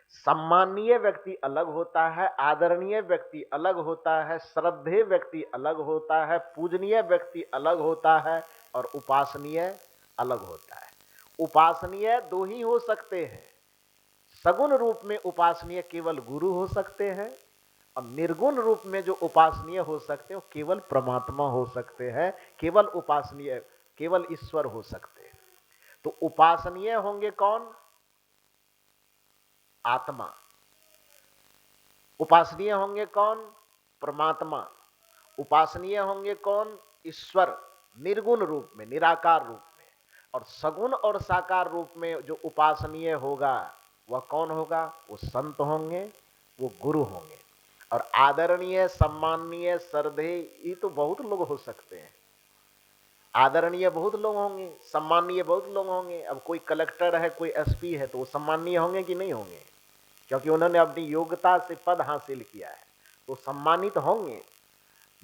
सम्माननीय व्यक्ति अलग होता है, आदरणीय व्यक्ति अलग होता है, श्रद्धेय व्यक्ति अलग होता है, पूजनीय व्यक्ति अलग होता है, और उपासनीय अलग होता है। उपासनीय दो ही हो सकते हैं। सगुण रूप में उपासनीय केवल गुरु हो सकते हैं, और निर्गुण रूप में जो उपासनीय हो सकते हैं वो केवल परमात्मा हो सकते हैं, केवल उपासनीय, केवल ईश्वर हो सकते हैं। तो उपासनीय होंगे कौन? आत्मा। उपासनीय होंगे कौन? परमात्मा। उपासनीय होंगे कौन? ईश्वर, निर्गुण रूप में, निराकार रूप में। और सगुण और साकार रूप में जो उपासनीय होगा वह कौन होगा? वो संत होंगे, वो गुरु होंगे। और आदरणीय, सम्माननीय, श्रद्धेय, ये तो बहुत लोग हो सकते हैं। आदरणीय बहुत लोग होंगे, सम्माननीय बहुत लोग होंगे। अब कोई कलेक्टर है, कोई एसपी है, तो वो सम्माननीय होंगे कि नहीं होंगे? क्योंकि उन्होंने अपनी योग्यता से पद हासिल किया है, तो सम्मानित होंगे।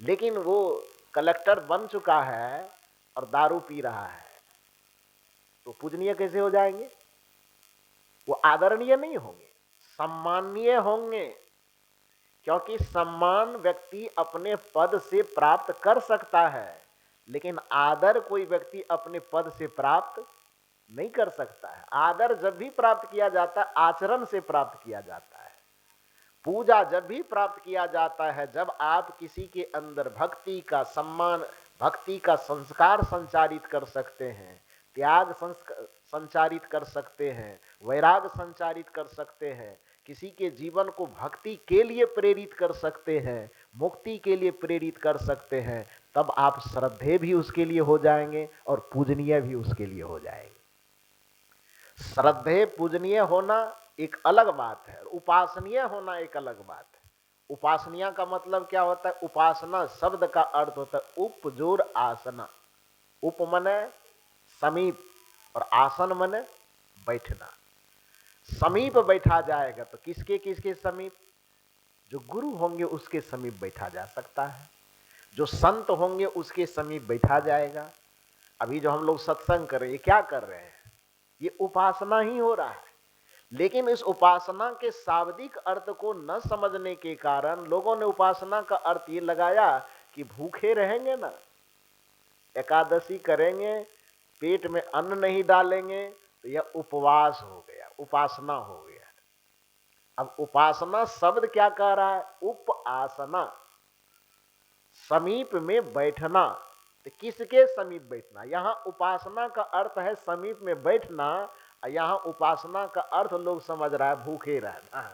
लेकिन वो कलेक्टर बन चुका है और दारू पी रहा है, तो पूजनीय कैसे हो जाएंगे? वो आदरणीय नहीं होंगे, सम्माननीय होंगे। क्योंकि सम्मान व्यक्ति अपने पद से प्राप्त कर सकता है, लेकिन आदर कोई व्यक्ति अपने पद से प्राप्त नहीं कर सकता है। आदर जब भी प्राप्त किया जाता है, आचरण से प्राप्त किया जाता है। पूजा जब भी प्राप्त किया जाता है, जब आप किसी के अंदर भक्ति का सम्मान, भक्ति का संस्कार संचारित कर सकते हैं, त्याग संचारित कर सकते हैं, वैराग संचारित कर सकते हैं, किसी के जीवन को भक्ति के लिए प्रेरित कर सकते हैं, मुक्ति के लिए प्रेरित कर सकते हैं, तब आप श्रद्धेय भी उसके लिए हो जाएंगे और पूजनीय भी उसके लिए हो जाएंगे। श्रद्धेय पूजनीय होना एक अलग बात है, उपासनीय होना एक अलग बात है। उपासनीय का मतलब क्या होता है? उपासना शब्द का अर्थ होता है उपजोर आसना। उप मने समीप और आसन मने बैठना। समीप बैठा जाएगा तो किसके किसके समीप? जो गुरु होंगे उसके समीप बैठा जा सकता है, जो संत होंगे उसके समीप बैठा जाएगा। अभी जो हम लोग सत्संग कर रहे हैं, ये क्या कर रहे हैं? ये उपासना ही हो रहा है। लेकिन इस उपासना के शाब्दिक अर्थ को न समझने के कारण लोगों ने उपासना का अर्थ ये लगाया कि भूखे रहेंगे ना, एकादशी करेंगे, पेट में अन्न नहीं डालेंगे तो यह उपवास हो गया, उपासना हो गया। अब उपासना शब्द क्या कह रहा है? उपासना, समीप में बैठना। तो किसके समीप बैठना? यहां उपासना का अर्थ है समीप में बैठना, और यहां उपासना का अर्थ लोग समझ रहा है भूखे रहना।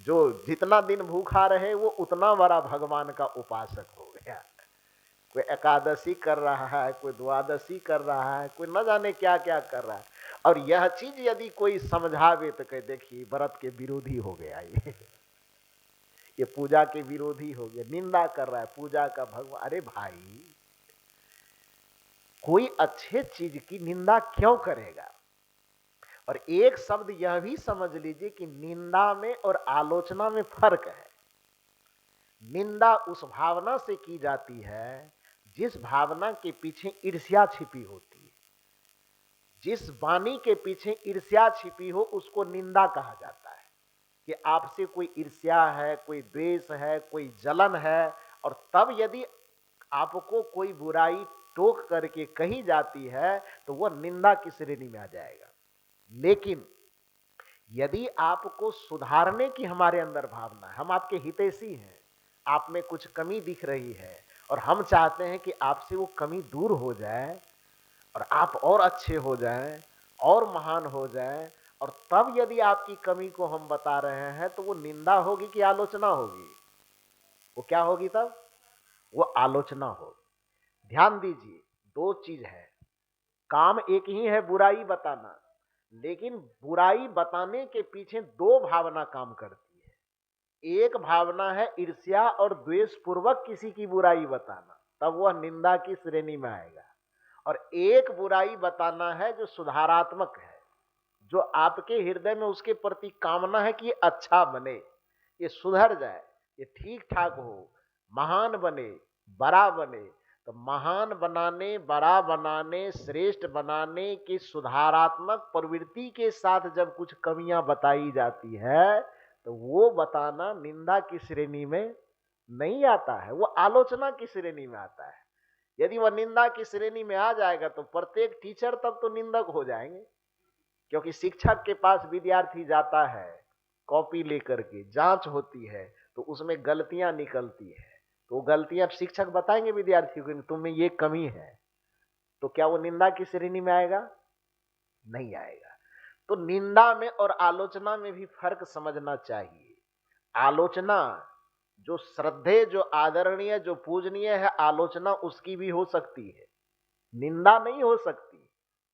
जो जितना दिन भूखा रहे वो उतना बड़ा भगवान का उपासक हो गया। कोई एकादशी कर रहा है, कोई द्वादशी कर रहा है, कोई न जाने क्या क्या कर रहा है। और यह चीज यदि कोई समझावे तो कहे देखिए व्रत के विरोधी हो गया, ये पूजा के विरोधी हो गया, निंदा कर रहा है पूजा का भगवान। अरे भाई, कोई अच्छे चीज की निंदा क्यों करेगा? और एक शब्द यह भी समझ लीजिए कि निंदा में और आलोचना में फर्क है। निंदा उस भावना से की जाती है जिस भावना के पीछे ईर्ष्या छिपी होती है। जिस वाणी के पीछे ईर्ष्या छिपी हो उसको निंदा कहा जाता है, कि आपसे कोई ईर्ष्या है, कोई द्वेष है, कोई जलन है। और तब यदि आपको कोई बुराई टोक करके कही जाती है तो वह निंदा की श्रेणी में आ जाएगा। लेकिन यदि आपको सुधारने की हमारे अंदर भावना है, हम आपके हितैषी हैं, आप में कुछ कमी दिख रही है और हम चाहते हैं कि आपसे वो कमी दूर हो जाए और आप और अच्छे हो जाएं, और महान हो जाएं, और तब यदि आपकी कमी को हम बता रहे हैं तो वो निंदा होगी कि आलोचना होगी? वो क्या होगी तब? वो आलोचना होगी। ध्यान दीजिए, दो चीज है। काम एक ही है, बुराई बताना, लेकिन बुराई बताने के पीछे दो भावना काम करती है। एक भावना है ईर्ष्या और द्वेष पूर्वक किसी की बुराई बताना, तब वह निंदा की श्रेणी में आएगा। और एक बुराई बताना है जो सुधारात्मक है, जो आपके हृदय में उसके प्रति कामना है कि ये अच्छा बने, ये सुधर जाए, ये ठीक ठाक हो, महान बने, बड़ा बने। तो महान बनाने, बड़ा बनाने, श्रेष्ठ बनाने की सुधारात्मक प्रवृत्ति के साथ जब कुछ कमियां बताई जाती है तो वो बताना निंदा की श्रेणी में नहीं आता है, वो आलोचना की श्रेणी में आता है। यदि वह निंदा की श्रेणी में आ जाएगा तो प्रत्येक टीचर तब तो निंदक हो जाएंगे, क्योंकि शिक्षक के पास विद्यार्थी जाता है कॉपी लेकर के, जांच होती है तो उसमें गलतियां निकलती है, तो गलतियां शिक्षक बताएंगे विद्यार्थी को तुम में ये कमी है, तो क्या वो निंदा की श्रेणी में आएगा? नहीं आएगा। तो निंदा में और आलोचना में भी फर्क समझना चाहिए। आलोचना जो श्रद्धेय, जो आदरणीय, जो पूजनीय है, आलोचना उसकी भी हो सकती है, निंदा नहीं हो सकती,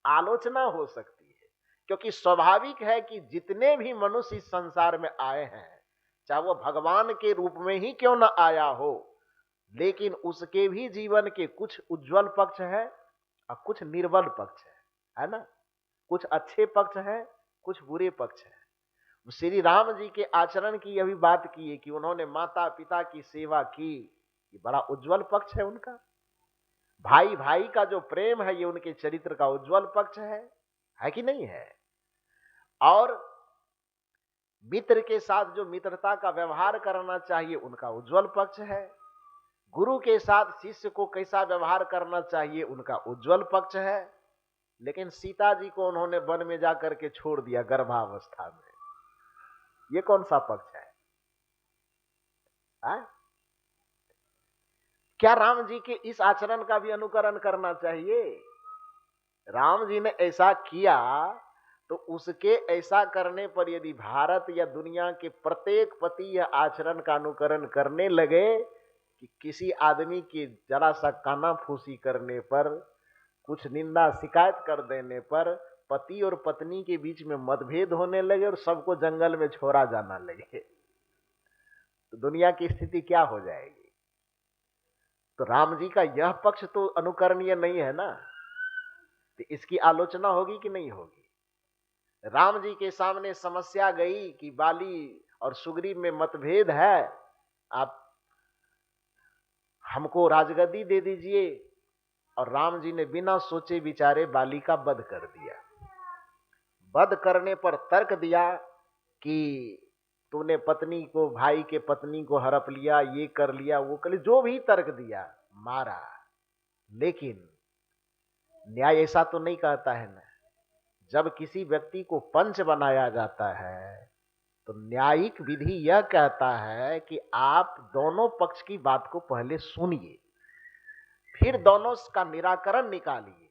आलोचना हो सकती है। क्योंकि स्वाभाविक है कि जितने भी मनुष्य इस संसार में आए हैं, चाहे वो भगवान के रूप में ही क्यों न आया हो, लेकिन उसके भी जीवन के कुछ उज्जवल पक्ष है और कुछ निर्बल पक्ष है ना? कुछ अच्छे पक्ष है, कुछ बुरे पक्ष है। श्री राम जी के आचरण की यह भी बात की है कि उन्होंने माता पिता की सेवा की, ये बड़ा उज्जवल पक्ष है उनका। भाई भाई का जो प्रेम है ये उनके चरित्र का उज्जवल पक्ष है कि नहीं है? और मित्र के साथ जो मित्रता का व्यवहार करना चाहिए उनका उज्जवल पक्ष है। गुरु के साथ शिष्य को कैसा व्यवहार करना चाहिए उनका उज्जवल पक्ष है। लेकिन सीता जी को उन्होंने वन में जाकर के छोड़ दिया गर्भावस्था में, ये कौन सा पक्ष है? क्या राम जी के इस आचरण का भी अनुकरण करना चाहिए? राम जी ने ऐसा किया तो उसके ऐसा करने पर यदि भारत या दुनिया के प्रत्येक पति यह आचरण का अनुकरण करने लगे कि किसी आदमी की जरा सा कानाफूसी करने पर, कुछ निंदा शिकायत कर देने पर पति और पत्नी के बीच में मतभेद होने लगे और सबको जंगल में छोड़ा जाना लगे, तो दुनिया की स्थिति क्या हो जाएगी? तो राम जी का यह पक्ष तो अनुकरणीय नहीं है ना, तो इसकी आलोचना होगी कि नहीं होगी? राम जी के सामने समस्या गई कि बाली और सुग्रीव में मतभेद है, आप हमको राजगद्दी दे दीजिए, और राम जी ने बिना सोचे विचारे बाली का वध कर दिया। वध करने पर तर्क दिया कि तूने पत्नी को, भाई के पत्नी को हड़प लिया, ये कर लिया, वो कर लिया, जो भी तर्क दिया, मारा। लेकिन न्याय ऐसा तो नहीं कहता है ना। जब किसी व्यक्ति को पंच बनाया जाता है तो न्यायिक विधि यह कहता है कि आप दोनों पक्ष की बात को पहले सुनिए, फिर दोनों का निराकरण निकालिए।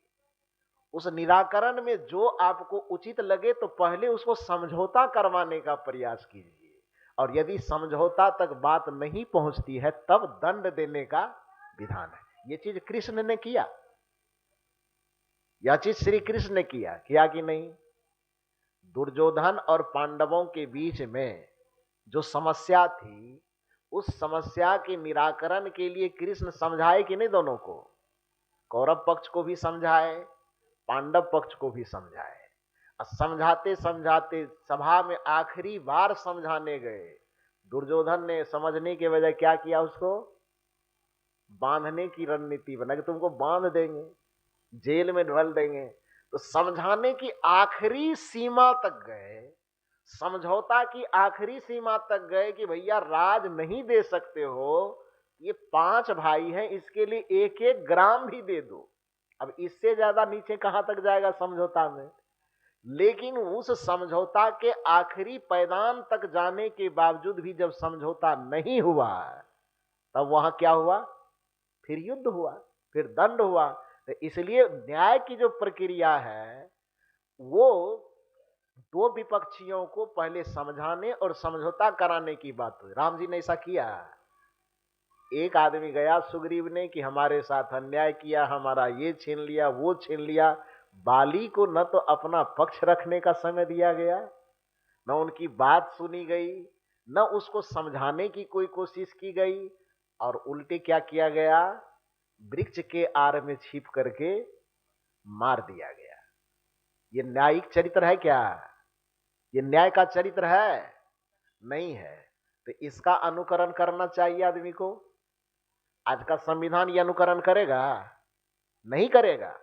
उस निराकरण में जो आपको उचित लगे तो पहले उसको समझौता करवाने का प्रयास कीजिए, और यदि समझौता तक बात नहीं पहुंचती है तब दंड देने का विधान है। ये चीज कृष्ण ने किया, यह चीज श्री कृष्ण ने किया कि नहीं? दुर्योधन और पांडवों के बीच में जो समस्या थी, उस समस्या के निराकरण के लिए कृष्ण समझाए कि नहीं? दोनों को, कौरव पक्ष को भी समझाए, पांडव पक्ष को भी समझाए। और समझाते समझाते सभा में आखिरी बार समझाने गए, दुर्योधन ने समझने के बजाय क्या किया? उसको बांधने की रणनीति बना कि तुमको बांध देंगे, जेल में ढल देंगे। तो समझाने की आखिरी सीमा तक गए, समझौता की आखिरी सीमा तक गए कि भैया राज नहीं दे सकते हो, ये 5 भाई हैं, इसके लिए 1-1 ग्राम भी दे दो। अब इससे ज्यादा नीचे कहां तक जाएगा समझौता में? लेकिन उस समझौता के आखिरी पैदान तक जाने के बावजूद भी जब समझौता नहीं हुआ, तब वहां क्या हुआ? फिर युद्ध हुआ, फिर दंड हुआ। तो इसलिए न्याय की जो प्रक्रिया है वो दो विपक्षियों को पहले समझाने और समझौता कराने की बात हुई। राम जी ने ऐसा किया। एक आदमी गया सुग्रीव ने कि हमारे साथ अन्याय किया, हमारा ये छीन लिया, वो छीन लिया। बाली को न तो अपना पक्ष रखने का समय दिया गया, न उनकी बात सुनी गई, न उसको समझाने की कोई कोशिश की गई, और उल्टे क्या किया गया? वृक्ष के आड़ में छिप करके मार दिया गया। ये न्यायिक चरित्र है क्या? ये न्याय का चरित्र है? नहीं है। तो इसका अनुकरण करना चाहिए आदमी को। आज का संविधान ये अनुकरण करेगा? नहीं करेगा।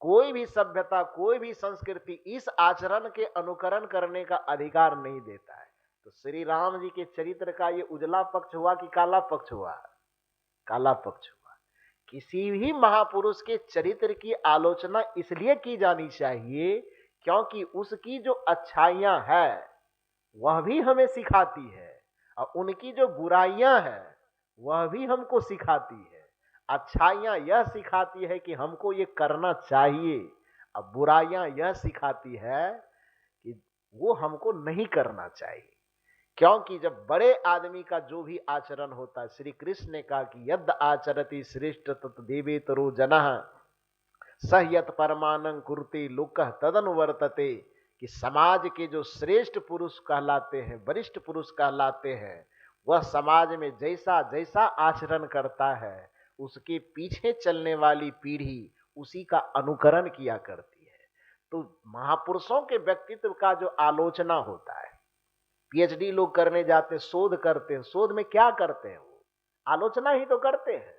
कोई भी सभ्यता, कोई भी संस्कृति इस आचरण के अनुकरण करने का अधिकार नहीं देता है। तो श्री राम जी के चरित्र का ये उजला पक्ष हुआ कि काला पक्ष हुआ? काला पक्ष हुआ। किसी भी महापुरुष के चरित्र की आलोचना इसलिए की जानी चाहिए क्योंकि उसकी जो अच्छाइयां हैं वह भी हमें सिखाती है, और उनकी जो बुराइयां हैं वह भी हमको सिखाती है। अच्छाइयां यह सिखाती है कि हमको ये करना चाहिए, और बुराइयां यह सिखाती है कि वो हमको नहीं करना चाहिए। क्योंकि जब बड़े आदमी का जो भी आचरण होता है, श्री कृष्ण ने कहा कि यद आचरति श्रेष्ठ तत् देवेतरो जनः सह यत् परमानं कुरुते लोकः तदनुवर्तते, कि समाज के जो श्रेष्ठ पुरुष कहलाते हैं, वरिष्ठ पुरुष कहलाते हैं, वह समाज में जैसा जैसा आचरण करता है उसके पीछे चलने वाली पीढ़ी उसी का अनुकरण किया करती है। तो महापुरुषों के व्यक्तित्व का जो आलोचना होता है, पीएचडी लोग करने जाते हैं, शोध करते हैं, शोध में क्या करते हैं? वो आलोचना ही तो करते हैं।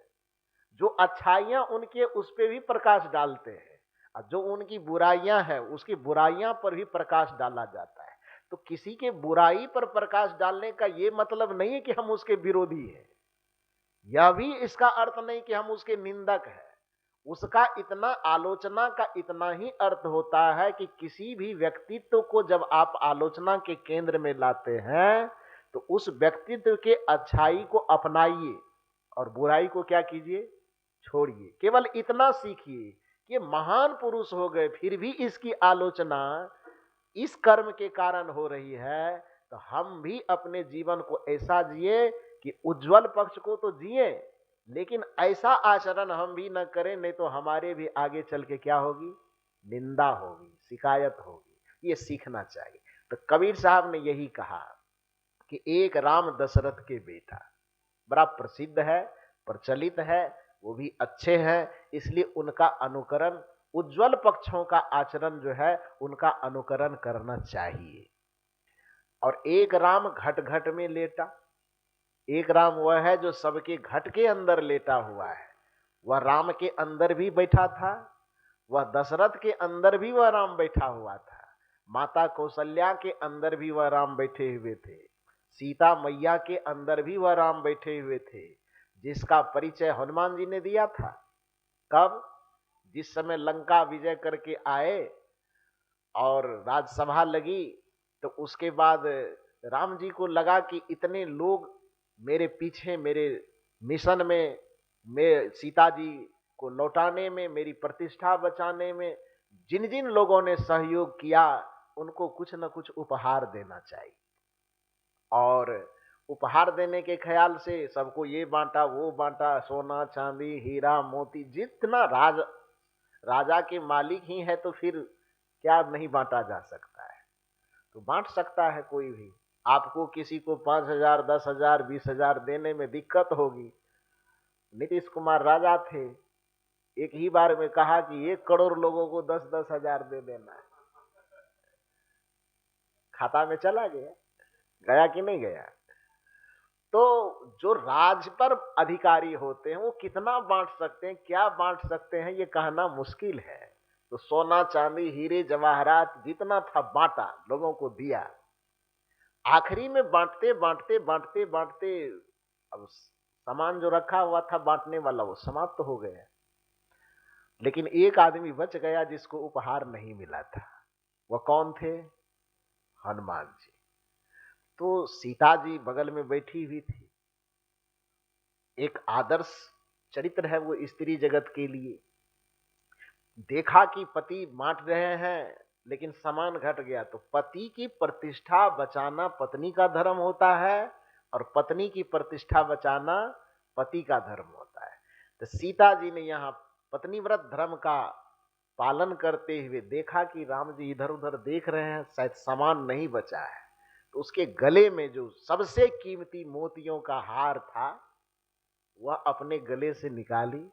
जो अच्छाइयां उनके उस पर भी प्रकाश डालते हैं, और जो उनकी बुराइयां हैं उसकी बुराइयां पर भी प्रकाश डाला जाता है। तो किसी के बुराई पर प्रकाश डालने का ये मतलब नहीं है कि हम उसके विरोधी हैं, यह भी इसका अर्थ नहीं कि हम उसके निंदक हैं। उसका इतना, आलोचना का इतना ही अर्थ होता है कि किसी भी व्यक्तित्व को जब आप आलोचना के केंद्र में लाते हैं तो उस व्यक्तित्व के अच्छाई को अपनाइए और बुराई को क्या कीजिए? छोड़िए। केवल इतना सीखिए कि ये महान पुरुष हो गए, फिर भी इसकी आलोचना इस कर्म के कारण हो रही है, तो हम भी अपने जीवन को ऐसा जिए कि उज्जवल पक्ष को तो जिए, लेकिन ऐसा आचरण हम भी न करें, नहीं तो हमारे भी आगे चल के क्या होगी, निंदा होगी, शिकायत होगी। ये सीखना चाहिए। तो कबीर साहब ने यही कहा कि एक राम दशरथ के बेटा, बड़ा प्रसिद्ध है, प्रचलित है, वो भी अच्छे हैं, इसलिए उनका अनुकरण, उज्जवल पक्षों का आचरण जो है उनका अनुकरण करना चाहिए। और एक राम घट घट में लेटा, एक राम वह है जो सबके घट के अंदर लेटा हुआ है। वह राम के अंदर भी बैठा था, वह दशरथ के अंदर भी वह राम बैठा हुआ था, माता कौशल्या के अंदर भी वह राम बैठे हुए थे, सीता मैया के अंदर भी वह राम बैठे हुए थे, जिसका परिचय हनुमान जी ने दिया था। कब? जिस समय लंका विजय करके आए और राजसभा लगी, तो उसके बाद राम जी को लगा कि इतने लोग मेरे पीछे, मेरे मिशन में, मैं सीता जी को लौटाने में, मेरी प्रतिष्ठा बचाने में जिन जिन लोगों ने सहयोग किया, उनको कुछ न कुछ उपहार देना चाहिए। और उपहार देने के ख्याल से सबको ये बांटा, वो बांटा, सोना चांदी हीरा मोती, जितना राजा के मालिक ही है तो फिर क्या नहीं बांटा जा सकता है? तो बांट सकता है कोई भी। आपको किसी को 5,000, 10,000, 20,000 देने में दिक्कत होगी। नीतीश कुमार राजा थे, एक ही बार में कहा कि 1 करोड़ लोगों को 10-10 हजार दे देना है। खाता में चला गया, गया कि नहीं गया? तो जो राज पर अधिकारी होते हैं वो कितना बांट सकते हैं, क्या बांट सकते हैं, ये कहना मुश्किल है। तो सोना चांदी हीरे जवाहरात जितना था बांटा, लोगों को दिया। आखिरी में बांटते बांटते बांटते बांटते अब सामान जो रखा हुआ था बांटने वाला वो समाप्त हो गया। लेकिन एक आदमी बच गया जिसको उपहार नहीं मिला था। वह कौन थे? हनुमान जी। तो सीता जी बगल में बैठी हुई थी। एक आदर्श चरित्र है वो स्त्री जगत के लिए। देखा कि पति बांट रहे हैं लेकिन सामान घट गया, तो पति की प्रतिष्ठा बचाना पत्नी का धर्म होता है और पत्नी की प्रतिष्ठा बचाना पति का धर्म होता है। तो सीता जी ने यहाँ पत्नीव्रत धर्म का पालन करते हुए देखा कि राम जी इधर उधर देख रहे हैं, शायद सामान नहीं बचा है, तो उसके गले में जो सबसे कीमती मोतियों का हार था वह अपने गले से निकाली,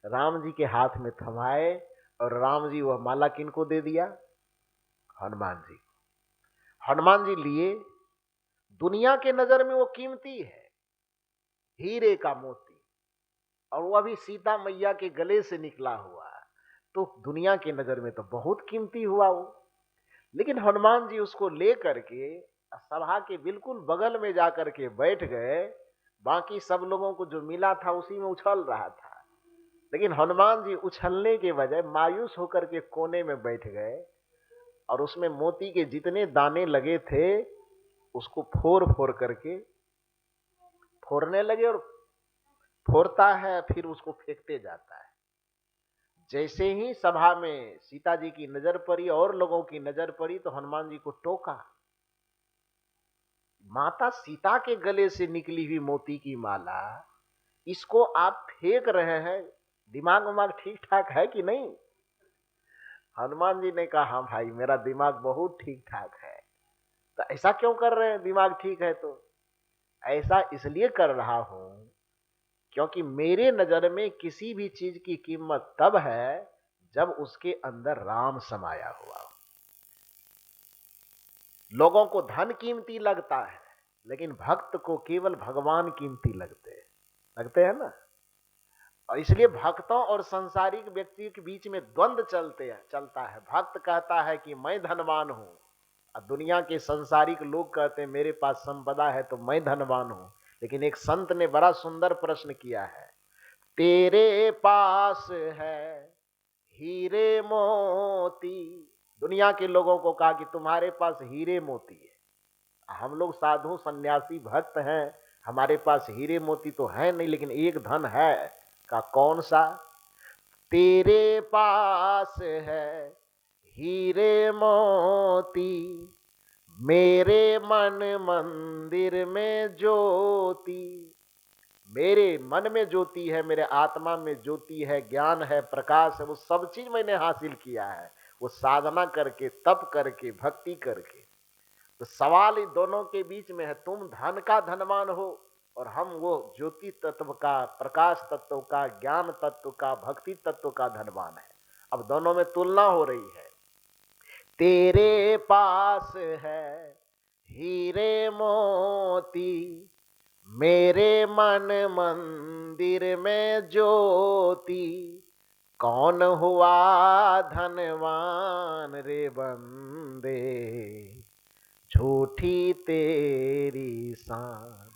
राम जी के हाथ में थमाए, और राम जी वह माला किनको दे दिया? हनुमान जी। हनुमान जी लिए। दुनिया के नजर में वो कीमती है, हीरे का मोती, और वह भी सीता मैया के गले से निकला हुआ, तो दुनिया के नजर में तो बहुत कीमती हुआ वो। लेकिन हनुमान जी उसको लेकर के सभा के बिल्कुल बगल में जाकर के बैठ गए। बाकी सब लोगों को जो मिला था उसी में उछल रहा था, लेकिन हनुमान जी उछलने के बजाय मायूस होकर के कोने में बैठ गए और उसमें मोती के जितने दाने लगे थे उसको फोड़ फोड़ करके फोड़ने लगे, और फोड़ता है फिर उसको फेंकते जाता है। जैसे ही सभा में सीता जी की नजर पड़ी और लोगों की नजर पड़ी तो हनुमान जी को टोका, माता सीता के गले से निकली हुई मोती की माला, इसको आप फेंक रहे हैं, दिमाग उमाग ठीक ठाक है कि नहीं? हनुमान जी ने कहा, हाँ भाई मेरा दिमाग बहुत ठीक ठाक है। तो ऐसा क्यों कर रहे हैं? दिमाग ठीक है तो। ऐसा इसलिए कर रहा हूं क्योंकि मेरे नजर में किसी भी चीज की कीमत तब है जब उसके अंदर राम समाया हुआ हो। लोगों को धन कीमती लगता है, लेकिन भक्त को केवल भगवान कीमती लगते हैं ना। और इसलिए भक्तों और संसारिक व्यक्ति के बीच में द्वंद्व चलता है। भक्त कहता है कि मैं धनवान हूं, और दुनिया के संसारिक लोग कहते हैं मेरे पास संपदा है तो मैं धनवान हूं। लेकिन एक संत ने बड़ा सुंदर प्रश्न किया है, तेरे पास है हीरे मोती। दुनिया के लोगों को कहा कि तुम्हारे पास हीरे मोती है। हम लोग साधु सन्यासी भक्त हैं, हमारे पास हीरे मोती तो है नहीं, लेकिन एक धन है। का कौन सा? तेरे पास है हीरे मोती, मेरे मन मंदिर में ज्योति, मेरे मन में ज्योति है, मेरे आत्मा में ज्योति है, ज्ञान है, प्रकाश है, वो सब चीज मैंने हासिल किया है, वो साधना करके, तप करके, भक्ति करके। तो सवाल इन दोनों के बीच में है, तुम धन का धनवान हो और हम वो ज्योति तत्व का, प्रकाश तत्व का, ज्ञान तत्व का, भक्ति तत्व का धनवान है। अब दोनों में तुलना हो रही है। तेरे पास है हीरे मोती, मेरे मन मंदिर में ज्योति, कौन हुआ धनवान रे बंदे, झूठी तेरी शान।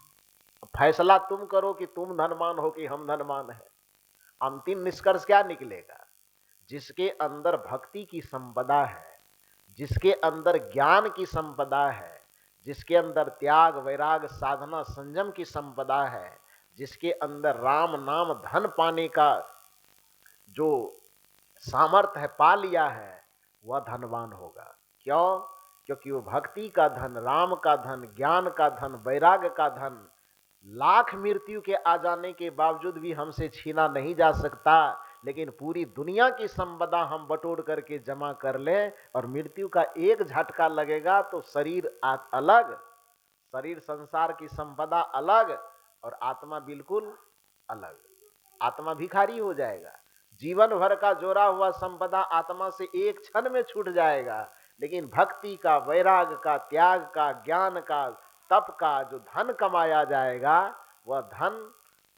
फैसला तुम करो कि तुम धनवान हो कि हम धनवान है। अंतिम निष्कर्ष क्या निकलेगा? जिसके अंदर भक्ति की संपदा है, जिसके अंदर ज्ञान की संपदा है, जिसके अंदर त्याग, वैराग, साधना, संयम की संपदा है, जिसके अंदर राम नाम धन पाने का जो सामर्थ्य है, पा लिया है, वह धनवान होगा। क्यों? क्योंकि वो भक्ति का धन, राम का धन, ज्ञान का धन, वैराग का धन लाख मृत्यु के आ जाने के बावजूद भी हमसे छीना नहीं जा सकता। लेकिन पूरी दुनिया की संपदा हम बटोर करके जमा कर लें और मृत्यु का एक झटका लगेगा तो शरीर अलग, शरीर संसार की संपदा अलग और आत्मा बिल्कुल अलग। आत्मा भिखारी हो जाएगा। जीवन भर का जोड़ा हुआ संपदा आत्मा से एक क्षण में छूट जाएगा। लेकिन भक्ति का, वैराग का, त्याग का, ज्ञान का, तप का जो धन कमाया जाएगा, वह धन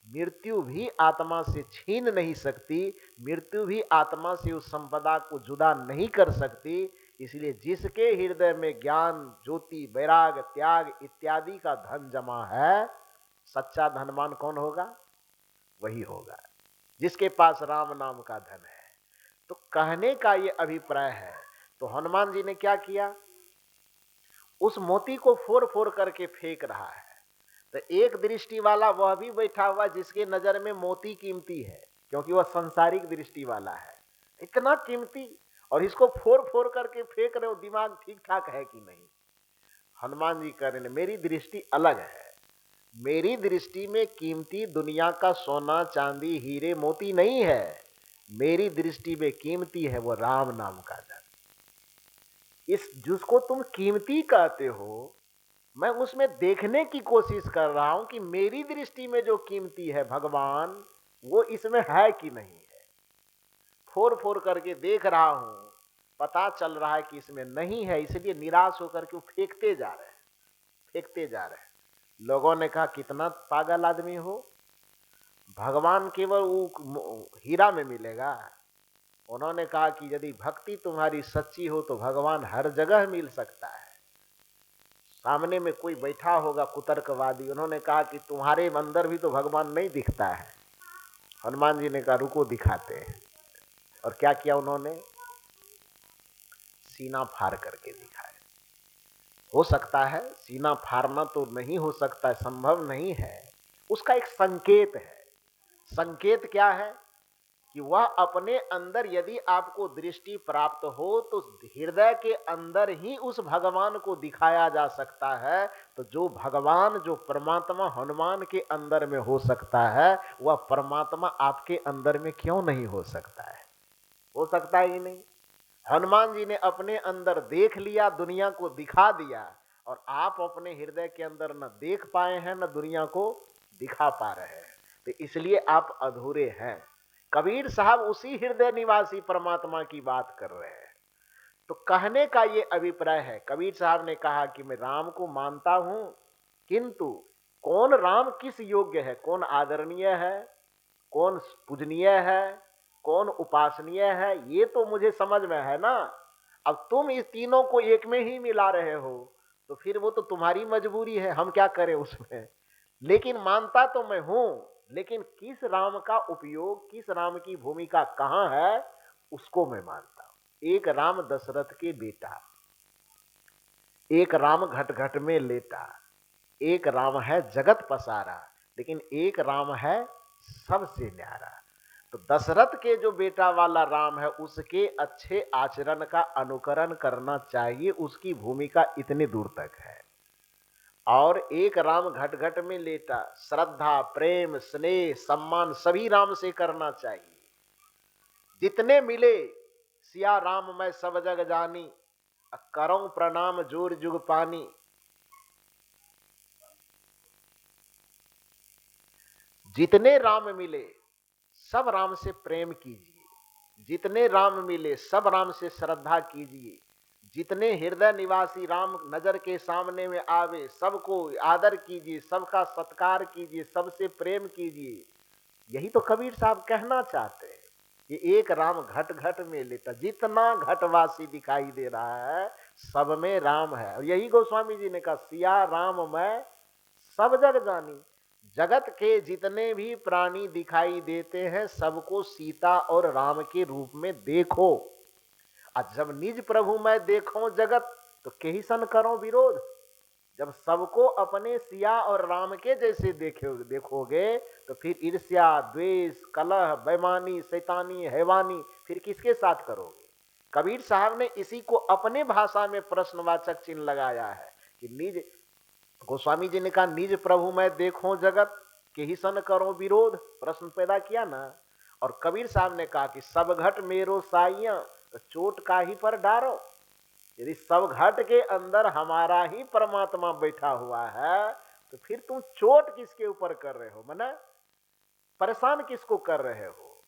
मृत्यु भी आत्मा से छीन नहीं सकती, मृत्यु भी आत्मा से उस संपदा को जुदा नहीं कर सकती। इसलिए जिसके हृदय में ज्ञान, ज्योति, वैराग, त्याग इत्यादि का धन जमा है, सच्चा धनवान कौन होगा? वही होगा जिसके पास राम नाम का धन है। तो कहने का ये अभिप्राय है। तो हनुमान जी ने क्या किया? उस मोती को फोड़ फोड़ करके फेंक रहा है। तो एक दृष्टि वाला वह भी बैठा हुआ जिसके नजर में मोती कीमती है, क्योंकि वह संसारिक दृष्टि वाला है, इतना कीमती, और इसको फोड़ फोड़ करके फेंक रहे हो, दिमाग ठीक ठाक है कि नहीं? हनुमान जी कह रहे हैं मेरी दृष्टि अलग है। मेरी दृष्टि में कीमती दुनिया का सोना, चांदी, हीरे, मोती नहीं है। मेरी दृष्टि में कीमती है वो राम नाम का धन। इस जिसको तुम कीमती कहते हो, मैं उसमें देखने की कोशिश कर रहा हूं कि मेरी दृष्टि में जो कीमती है भगवान, वो इसमें है कि नहीं है। फोड़ फोड़ करके देख रहा हूं, पता चल रहा है कि इसमें नहीं है, इसलिए निराश होकर के वो फेंकते जा रहे हैं, फेंकते जा रहे हैं। लोगों ने कहा कितना पागल आदमी हो, भगवान केवल वो हीरा में मिलेगा। उन्होंने कहा कि यदि भक्ति तुम्हारी सच्ची हो तो भगवान हर जगह मिल सकता है। सामने में कोई बैठा होगा कुतर्कवादी, उन्होंने कहा कि तुम्हारे अंदर भी तो भगवान नहीं दिखता है। हनुमान जी ने कहा रुको दिखाते हैं। और क्या किया उन्होंने? सीना फाड़ करके दिखाया। हो सकता है सीना फाड़ना तो नहीं हो सकता, संभव नहीं है, उसका एक संकेत है। संकेत क्या है? कि वह अपने अंदर यदि आपको दृष्टि प्राप्त हो तो हृदय के अंदर ही उस भगवान को दिखाया जा सकता है। तो जो भगवान, जो परमात्मा हनुमान के अंदर में हो सकता है, वह परमात्मा आपके अंदर में क्यों नहीं हो सकता है? हो सकता है ही नहीं। हनुमान जी ने अपने अंदर देख लिया, दुनिया को दिखा दिया, और आप अपने हृदय के अंदर न देख पाए हैं, न दुनिया को दिखा पा रहे हैं। तो इसलिए आप अधूरे हैं। कबीर साहब उसी हृदय निवासी परमात्मा की बात कर रहे हैं। तो कहने का ये अभिप्राय है। कबीर साहब ने कहा कि मैं राम को मानता हूं, किंतु कौन राम किस योग्य है, कौन आदरणीय है, कौन पूजनीय है, कौन उपासनीय है, ये तो मुझे समझ में है ना। अब तुम इस तीनों को एक में ही मिला रहे हो, तो फिर वो तो तुम्हारी मजबूरी है, हम क्या करें उसमें। लेकिन मानता तो मैं हूं, लेकिन किस राम का उपयोग, किस राम की भूमिका कहां है, उसको मैं मानता हूं। एक राम दशरथ के बेटा, एक राम घट घट में लेटा, एक राम है जगत पसारा, लेकिन एक राम है सबसे न्यारा। तो दशरथ के जो बेटा वाला राम है उसके अच्छे आचरण का अनुकरण करना चाहिए, उसकी भूमिका इतनी दूर तक है। और एक राम घट घट में लेटा, श्रद्धा प्रेम स्नेह सम्मान सभी राम से करना चाहिए। जितने मिले सिया राम मैं सब जग जानी, करऊं प्रणाम जोर जुग पानी। जितने राम मिले सब राम से प्रेम कीजिए, जितने राम मिले सब राम से श्रद्धा कीजिए, जितने हृदय निवासी राम नजर के सामने में आवे सबको आदर कीजिए, सबका सत्कार कीजिए, सबसे प्रेम कीजिए। यही तो कबीर साहब कहना चाहते हैं कि एक राम घट घट में लेता, जितना घटवासी दिखाई दे रहा है सब में राम है। और यही गोस्वामी जी ने कहा सिया राम मैं सब जग जानी, जगत के जितने भी प्राणी दिखाई देते हैं सबको सीता और राम के रूप में देखो। आज जब निज प्रभु मैं देखो जगत, तो केही सन करो विरोध। जब सबको अपने सिया और राम के जैसे देखोगे तो फिर ईर्ष्या द्वेष कलह बेईमानी शैतानी हैवानी फिर किसके साथ करोगे। कबीर साहब ने इसी को अपने भाषा में प्रश्नवाचक चिन्ह लगाया है कि निज, गोस्वामी जी ने कहा निज प्रभु मैं देखो जगत, केही सन करो विरोध, प्रश्न पैदा किया ना। और कबीर साहब ने कहा कि सब घट मेरो साइया, तो चोट का ही पर डारो। यदि सब घट के अंदर हमारा ही परमात्मा बैठा हुआ है तो फिर तुम चोट किसके ऊपर कर रहे हो, मना परेशान किसको कर रहे हो,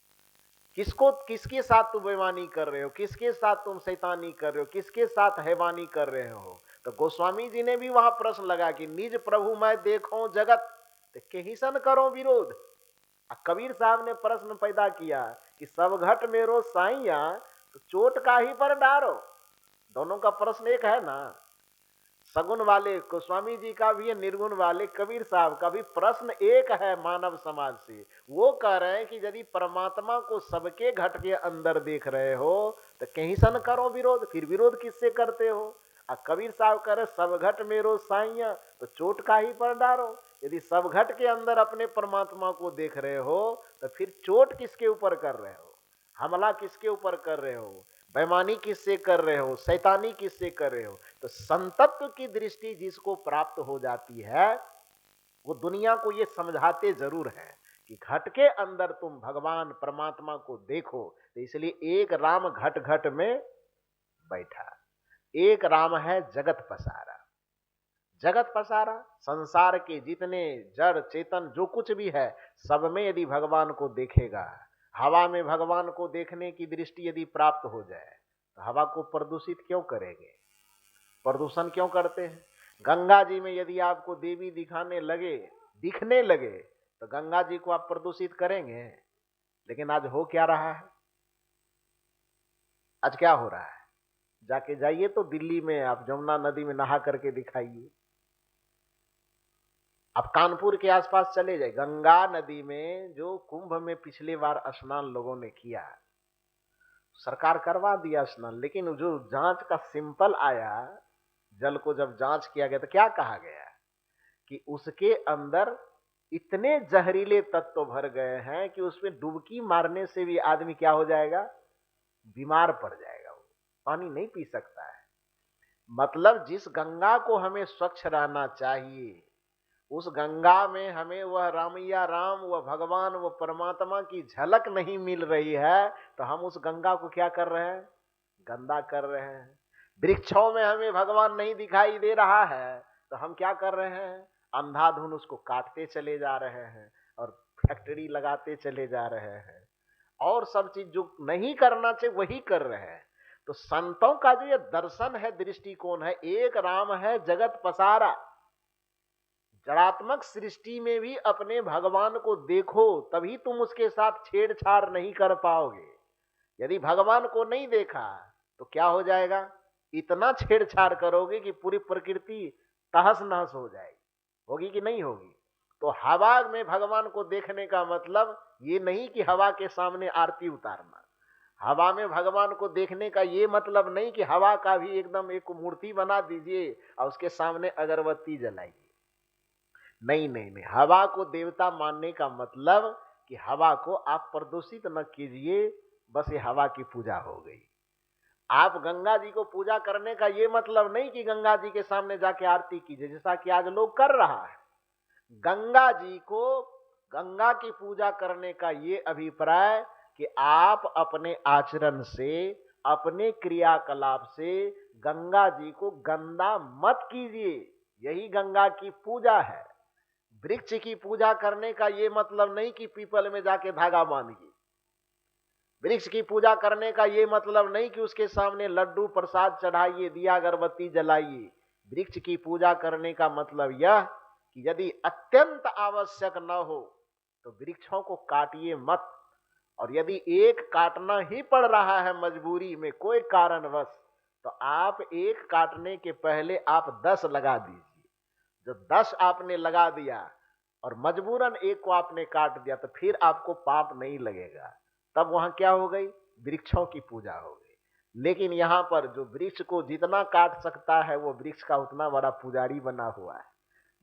किसको किसके साथ तुम बेईमानी कर रहे हो, किसके साथ तुम शैतानी कर रहे हो, किसके साथ हैवानी कर रहे हो। तो गोस्वामी जी ने भी वहां प्रश्न लगा कि निज प्रभु मैं देखो जगत, तो केही सन करो विरोध। कबीर साहब ने प्रश्न पैदा किया कि सब घट मेरो साइया, तो चोट का ही पर डारो। दोनों का प्रश्न एक है ना, सगुन वाले गोस्वामी जी का भी, निर्गुण वाले कबीर साहब का भी प्रश्न एक है मानव समाज से। वो कह रहे हैं कि यदि परमात्मा को सबके घट के अंदर देख रहे हो तो कहीं सन करो विरोध, फिर विरोध किससे करते हो। कबीर साहब कह रहे सब घट मेरो साइया, तो चोट का ही पर डारो। यदि सब घट के अंदर अपने परमात्मा को देख रहे हो तो फिर चोट किसके ऊपर कर रहे हो, हमला किसके ऊपर कर रहे हो, बेईमानी किससे कर रहे हो, शैतानी किससे कर रहे हो। तो संतत्व की दृष्टि जिसको प्राप्त हो जाती है वो दुनिया को ये समझाते जरूर है कि घट के अंदर तुम भगवान परमात्मा को देखो। तो इसलिए एक राम घट घट में बैठा, एक राम है जगत पसारा। जगत पसारा संसार के जितने जड़ चेतन जो कुछ भी है सब में यदि भगवान को देखेगा, हवा में भगवान को देखने की दृष्टि यदि प्राप्त हो जाए तो हवा को प्रदूषित क्यों करेंगे, प्रदूषण क्यों करते हैं। गंगा जी में यदि आपको देवी दिखने लगे तो गंगा जी को आप प्रदूषित करेंगे। लेकिन आज हो क्या रहा है, आज क्या हो रहा है, जाके जाइए तो दिल्ली में आप जमुना नदी में नहा करके दिखाइए, आप कानपुर के आसपास चले जाए गंगा नदी में जो कुंभ में पिछली बार स्नान लोगों ने किया, सरकार करवा दिया स्नान, लेकिन जो जांच का सिंपल आया, जल को जब जांच किया गया तो क्या कहा गया कि उसके अंदर इतने जहरीले तत्व भर गए हैं कि उसमें डुबकी मारने से भी आदमी क्या हो जाएगा, बीमार पड़ जाएगा, वो पानी नहीं पी सकता है। मतलब जिस गंगा को हमें स्वच्छ रहना चाहिए उस गंगा में हमें वह रामैया राम, वह भगवान, वह परमात्मा की झलक नहीं मिल रही है तो हम उस गंगा को क्या कर रहे हैं, गंदा कर रहे हैं। वृक्षों में हमें भगवान नहीं दिखाई दे रहा है तो हम क्या कर रहे हैं, अंधाधुन उसको काटते चले जा रहे हैं और फैक्ट्री लगाते चले जा रहे हैं और सब चीज जो नहीं करना चाहिए वही कर रहे हैं। तो संतों का जो ये दर्शन है, दृष्टिकोण है, एक राम है जगत पसारा। जड़ात्मक सृष्टि में भी अपने भगवान को देखो तभी तुम उसके साथ छेड़छाड़ नहीं कर पाओगे। यदि भगवान को नहीं देखा तो क्या हो जाएगा, इतना छेड़छाड़ करोगे कि पूरी प्रकृति तहस नहस हो जाएगी, होगी कि नहीं होगी। तो हवा में भगवान को देखने का मतलब ये नहीं कि हवा के सामने आरती उतारना, हवा में भगवान को देखने का ये मतलब नहीं कि हवा का भी एकदम एक मूर्ति बना दीजिए और उसके सामने अगरबत्ती जलाइए। नहीं नहीं नहीं, हवा को देवता मानने का मतलब कि हवा को आप प्रदूषित न कीजिए, बस ये हवा की पूजा हो गई। आप गंगा जी को पूजा करने का ये मतलब नहीं कि गंगा जी के सामने जाके आरती कीजिए, जैसा कि आज लोग कर रहा है। गंगा जी को, गंगा की पूजा करने का ये अभिप्राय कि आप अपने आचरण से, अपने क्रियाकलाप से गंगा जी को गंदा मत कीजिए, यही गंगा की पूजा है। वृक्ष की पूजा करने का ये मतलब नहीं कि पीपल में जाके धागा बांधिए। वृक्ष की पूजा करने का ये मतलब नहीं कि उसके सामने लड्डू प्रसाद चढ़ाइए, दिया अगरबत्ती जलाइए। वृक्ष की पूजा करने का मतलब यह कि यदि अत्यंत आवश्यक न हो तो वृक्षों को काटिए मत, और यदि एक काटना ही पड़ रहा है मजबूरी में कोई कारणवश, तो आप एक काटने के पहले आप 10 लगा दीजिए। जो 10 आपने लगा दिया और मजबूरन एक को आपने काट दिया, तो फिर आपको पाप नहीं लगेगा। तब वहां क्या हो गई? वृक्षों की पूजा हो गई। लेकिन यहां पर जो वृक्ष को जितना काट सकता है वो वृक्ष का उतना बड़ा पुजारी बना हुआ है।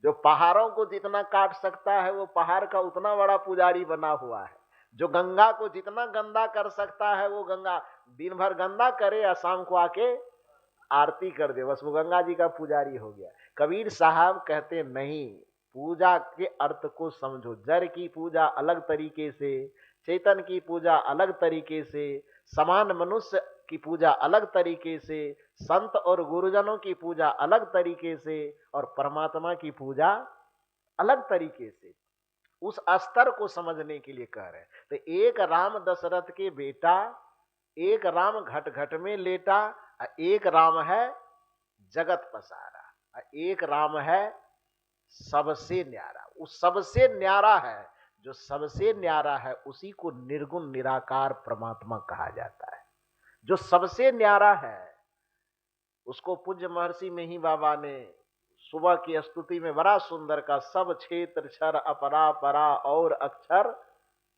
जो पहाड़ों को जितना काट सकता है वो पहाड़ का उतना बड़ा पुजारी बना हुआ है। जो गंगा को जितना गंदा कर सकता है वो गंगा दिन भर गंदा करे या शाम को आके आरती कर दे, बस वो गंगा जी का पुजारी हो गया। कबीर साहब कहते नहीं, पूजा के अर्थ को समझो। जड़ की पूजा अलग तरीके से, चेतन की पूजा अलग तरीके से, समान मनुष्य की पूजा अलग तरीके से, संत और गुरुजनों की पूजा अलग तरीके से, और परमात्मा की पूजा अलग तरीके से। उस स्तर को समझने के लिए कह रहे हैं। तो एक राम दशरथ के बेटा, एक राम घट घट में लेटा, एक राम है जगत पसारा, एक राम है सबसे न्यारा। उस सबसे न्यारा है, जो सबसे न्यारा है उसी को निर्गुण निराकार परमात्मा कहा जाता है। जो सबसे न्यारा है उसको पूज्य महर्षि मेही बाबा ने सुबह की स्तुति में बड़ा सुंदर का, सब क्षेत्र क्षर अपरा परा और अक्षर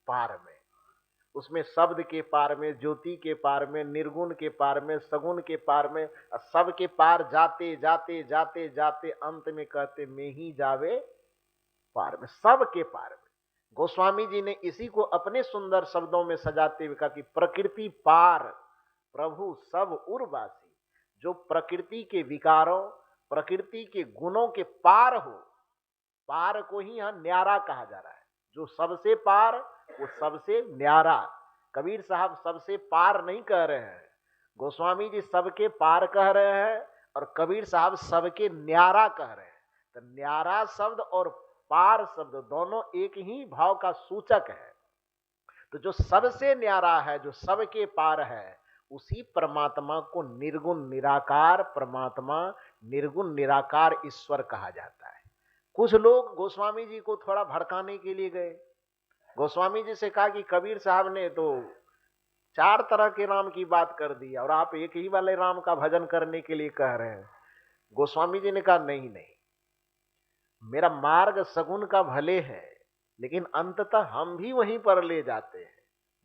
पार में। उसमें शब्द के पार में, ज्योति के पार में, निर्गुण के पार में, सगुण के पार में, सब के पार जाते जाते जाते जाते अंत में कहते में ही जावे पार में, सब के पार में। गोस्वामी जी ने इसी को अपने सुंदर शब्दों में सजाते हुए कहा कि प्रकृति पार प्रभु सब उर्वासी। जो प्रकृति के विकारों, प्रकृति के गुणों के पार हो, पार को ही यहां न्यारा कहा जा रहा है। जो सबसे पार वो सबसे न्यारा। कबीर साहब सबसे पार नहीं कह रहे हैं, गोस्वामी जी सबके पार कह रहे हैं, और कबीर साहब सबके न्यारा कह रहे हैं। तो न्यारा शब्द और पार शब्द दोनों एक ही भाव का सूचक है। तो जो सबसे न्यारा है, जो सबके पार है, उसी परमात्मा को निर्गुण निराकार परमात्मा, निर्गुण निराकार ईश्वर कहा जाता है। कुछ लोग गोस्वामी जी को थोड़ा भड़काने के लिए गए। गोस्वामी जी से कहा कि कबीर साहब ने तो 4 तरह के राम की बात कर दी और आप एक ही वाले राम का भजन करने के लिए कह रहे हैं। गोस्वामी जी ने कहा नहीं नहीं, मेरा मार्ग सगुन का भले है, लेकिन अंततः हम भी वहीं पर ले जाते हैं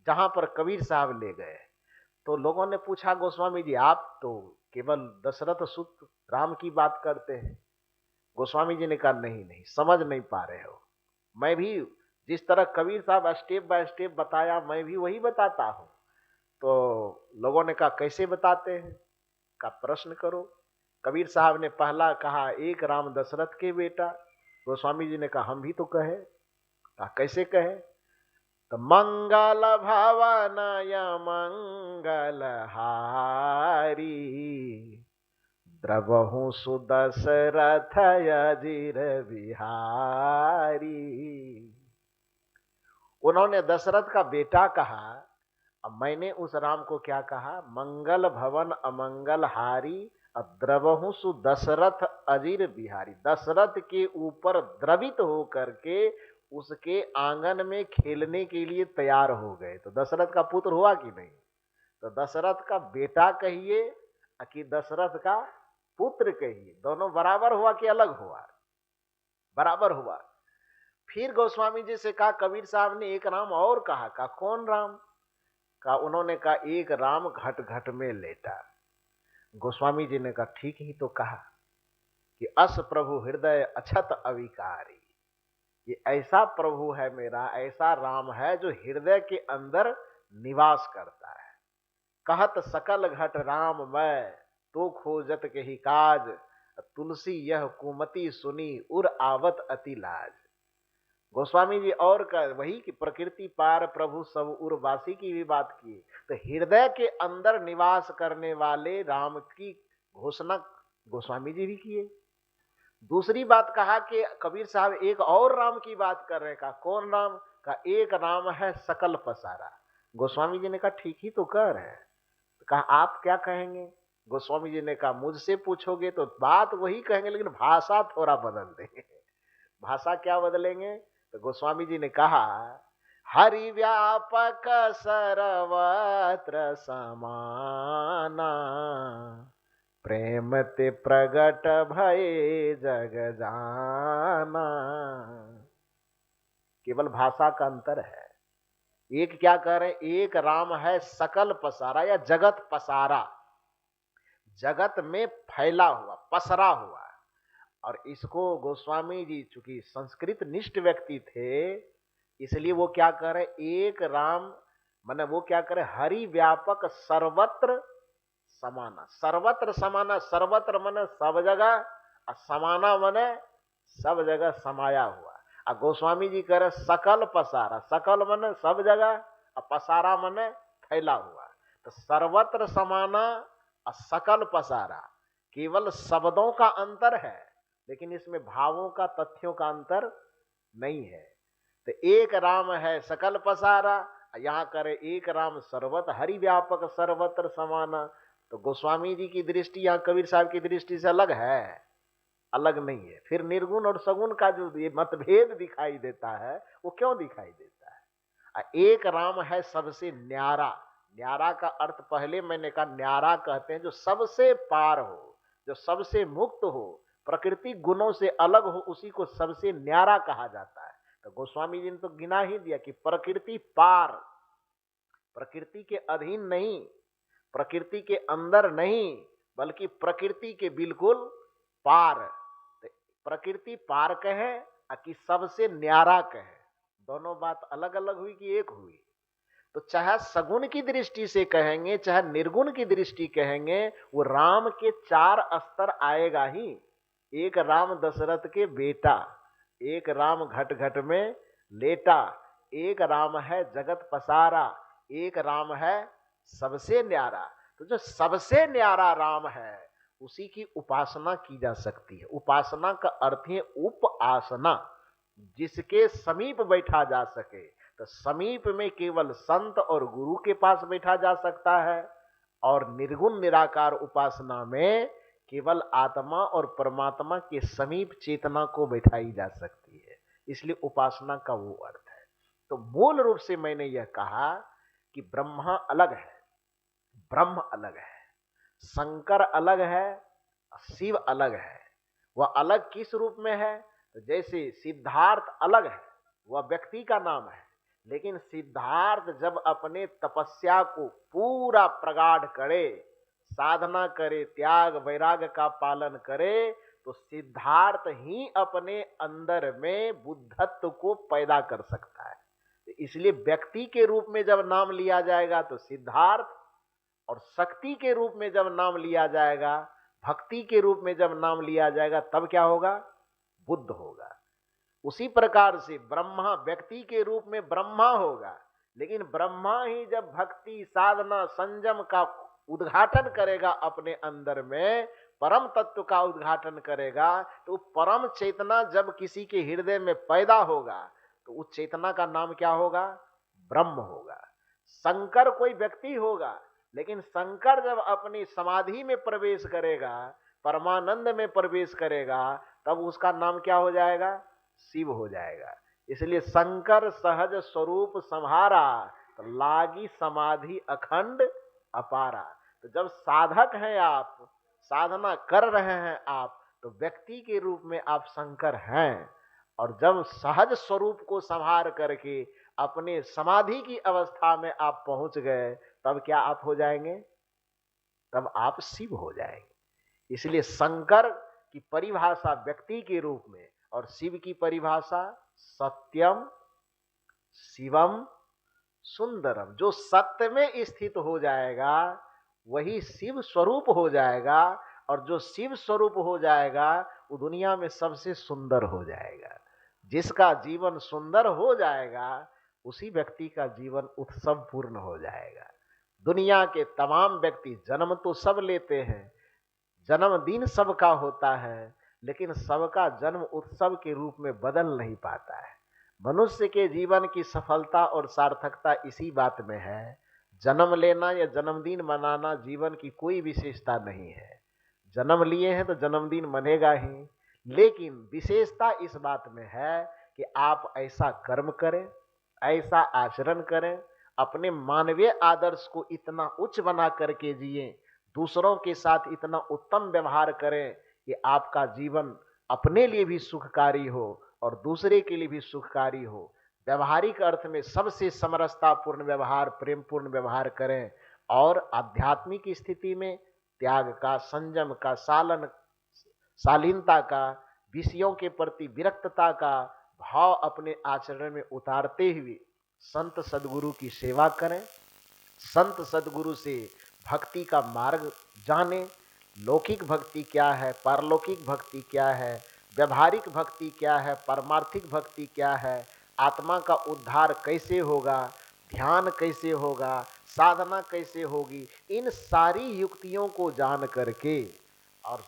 जहां पर कबीर साहब ले गए। तो लोगों ने पूछा गोस्वामी जी आप तो केवल दशरथ सुत राम की बात करते हैं। गोस्वामी जी ने कहा नहीं नहीं, समझ नहीं पा रहे हो। मैं भी जिस तरह कबीर साहब स्टेप बाय स्टेप बताया, मैं भी वही बताता हूं। तो लोगों ने कहा कैसे बताते हैं? का प्रश्न करो। कबीर साहब ने पहला कहा एक राम दशरथ के बेटा। गोस्वामी जी ने कहा हम भी तो कहे। कहा कैसे कहे? तो मंगल भवन मंगल हारी, द्रवहु सुदशरथ अजिर बिहारी। उन्होंने दशरथ का बेटा कहा, अब मैंने उस राम को क्या कहा? मंगल भवन अमंगल हारी, द्रवहु सु दशरथ अजिर बिहारी। दशरथ के ऊपर द्रवित होकर के उसके आंगन में खेलने के लिए तैयार हो गए। तो दशरथ का पुत्र हुआ कि नहीं? तो दशरथ का बेटा कहिए कि दशरथ का पुत्र कहिए, दोनों बराबर हुआ कि अलग हुआ? बराबर हुआ। फिर गोस्वामी जी से कहा कबीर साहब ने एक राम और कहा। कहा कौन राम? कहा उन्होंने कहा एक राम घट घट में लेटा। गोस्वामी जी ने कहा ठीक ही तो कहा कि अस प्रभु हृदय अछत अविकारी। ये ऐसा प्रभु है मेरा, ऐसा राम है जो हृदय के अंदर निवास करता है। कहत सकल घट राम मैं, तो खोजत के ही काज, तुलसी यह कुमति सुनी उर आवत अति लाज। गोस्वामी जी और वही कि प्रकृति पार प्रभु सब उर्वासी की भी बात की। तो हृदय के अंदर निवास करने वाले राम की घोषणा गोस्वामी जी भी किए। दूसरी बात कहा कि कबीर साहब एक और राम की बात कर रहे हैं। कहा कौन राम? का एक राम है सकल पसारा। गोस्वामी जी ने कहा ठीक ही तो कह रहे हैं। तो कहा आप क्या कहेंगे? गोस्वामी जी ने कहा मुझसे पूछोगे तो बात वही कहेंगे, लेकिन भाषा थोड़ा बदल देंगे। भाषा क्या बदलेंगे? तो गोस्वामी जी ने कहा हरि व्यापक सर्वत्र समाना, प्रेम ते प्रगट भये जग जाना। केवल भाषा का अंतर है। एक क्या कह रहे हैं? एक राम है सकल पसारा या जगत पसारा, जगत में फैला हुआ, पसरा हुआ। और इसको गोस्वामी जी चूंकि संस्कृत निष्ठ व्यक्ति थे, इसलिए वो क्या कह रहे? एक राम माने वो क्या करे? हरि व्यापक सर्वत्र समाना। सर्वत्र समाना, सर्वत्र माने सब जगह, और समाना माने सब जगह समाया हुआ। और गोस्वामी जी कह रहे सकल पसारा। सकल माने सब जगह, और पसारा माने फैला हुआ। तो सर्वत्र समाना और सकल पसारा केवल शब्दों का अंतर है, लेकिन इसमें भावों का, तथ्यों का अंतर नहीं है। तो एक राम है सकल पसारा, यहां करे एक राम सर्वत्र हरि व्यापक सर्वत्र समाना। तो गोस्वामी जी की दृष्टि यहां कबीर साहब की दृष्टि से अलग है, अलग नहीं है। फिर निर्गुण और सगुण का जो ये मतभेद दिखाई देता है, वो क्यों दिखाई देता है? एक राम है सबसे न्यारा। न्यारा का अर्थ पहले मैंने कहा, न्यारा कहते हैं जो सबसे पार हो, जो सबसे मुक्त हो, प्रकृति गुणों से अलग हो, उसी को सबसे न्यारा कहा जाता है। तो गोस्वामी जी ने तो गिना ही दिया कि प्रकृति पार, प्रकृति के अधीन नहीं, प्रकृति के अंदर नहीं, बल्कि प्रकृति के बिल्कुल पार। तो प्रकृति पार कहे कि सबसे न्यारा कहे, दोनों बात अलग अलग हुई कि एक हुई? तो चाहे सगुण की दृष्टि से कहेंगे, चाहे निर्गुण की दृष्टि कहेंगे, वो राम के चार स्तर आएगा ही। एक राम दशरथ के बेटा, एक राम घट घट में लेटा, एक राम है जगत पसारा, एक राम है सबसे न्यारा। तो जो सबसे न्यारा राम है उसी की उपासना की जा सकती है। उपासना का अर्थ है उपासना, जिसके समीप बैठा जा सके। तो समीप में केवल संत और गुरु के पास बैठा जा सकता है, और निर्गुण निराकार उपासना में केवल आत्मा और परमात्मा के समीप चेतना को बैठाई जा सकती है। इसलिए उपासना का वो अर्थ है। तो मूल रूप से मैंने यह कहा कि ब्रह्मा अलग है, ब्रह्म अलग है, शंकर अलग है, शिव अलग है। वह अलग किस रूप में है? तो जैसे सिद्धार्थ अलग है, वह व्यक्ति का नाम है, लेकिन सिद्धार्थ जब अपने तपस्या को पूरा प्रगाढ़ करे, साधना करे, त्याग वैराग्य का पालन करे, तो सिद्धार्थ ही अपने अंदर में बुद्धत्व को पैदा कर सकता है। इसलिए व्यक्ति के रूप में जब नाम लिया जाएगा तो सिद्धार्थ, और शक्ति के रूप में जब नाम लिया जाएगा, भक्ति के रूप में जब नाम लिया जाएगा, तब क्या होगा? बुद्ध होगा। उसी प्रकार से ब्रह्मा व्यक्ति के रूप में ब्रह्मा होगा, लेकिन ब्रह्मा ही जब भक्ति, साधना, संयम का उद्घाटन करेगा अपने अंदर में, परम तत्व का उद्घाटन करेगा, तो परम चेतना जब किसी के हृदय में पैदा होगा तो उस चेतना का नाम क्या होगा? ब्रह्म होगा। शंकर कोई व्यक्ति होगा, लेकिन शंकर जब अपनी समाधि में प्रवेश करेगा, परमानंद में प्रवेश करेगा, तब उसका नाम क्या हो जाएगा? शिव हो जाएगा। इसलिए शंकर सहज स्वरूप संहारा, तो लागी समाधि अखंड अपारा। तो जब साधक हैं आप, साधना कर रहे हैं आप, तो व्यक्ति के रूप में आप शंकर हैं, और जब सहज स्वरूप को संहार करके अपने समाधि की अवस्था में आप पहुंच गए, तब क्या आप हो जाएंगे? तब आप शिव हो जाएंगे। इसलिए शंकर की परिभाषा व्यक्ति के रूप में, और शिव की परिभाषा सत्यम शिवम सुंदरम। जो सत्य में स्थित हो जाएगा वही शिव स्वरूप हो जाएगा, और जो शिव स्वरूप हो जाएगा वो दुनिया में सबसे सुंदर हो जाएगा। जिसका जीवन सुंदर हो जाएगा उसी व्यक्ति का जीवन उत्सव पूर्ण हो जाएगा। दुनिया के तमाम व्यक्ति जन्म तो सब लेते हैं, जन्मदिन सबका होता है, लेकिन सबका जन्म उत्सव के रूप में बदल नहीं पाता है। मनुष्य के जीवन की सफलता और सार्थकता इसी बात में है। जन्म लेना या जन्मदिन मनाना जीवन की कोई विशेषता नहीं है। जन्म लिए हैं तो जन्मदिन मनेगा ही, लेकिन विशेषता इस बात में है कि आप ऐसा कर्म करें, ऐसा आचरण करें, अपने मानवीय आदर्श को इतना उच्च बना करके जिए, दूसरों के साथ इतना उत्तम व्यवहार करें कि आपका जीवन अपने लिए भी सुखकारी हो और दूसरे के लिए भी सुखकारी हो। व्यवहारिक अर्थ में सबसे समरसतापूर्ण व्यवहार, प्रेमपूर्ण व्यवहार करें, और आध्यात्मिक स्थिति में त्याग का, संयम का, शालीनता का, विषयों के प्रति विरक्तता का भाव अपने आचरण में उतारते हुए संत सदगुरु की सेवा करें। संत सदगुरु से भक्ति का मार्ग जाने। लौकिक भक्ति क्या है, पारलौकिक भक्ति क्या है, व्यवहारिक भक्ति क्या है, पारमार्थिक भक्ति क्या है, आत्मा का उद्धार कैसे होगा, ध्यान कैसे होगा, साधना कैसे होगी, इन सारी युक्तियों को जान करके और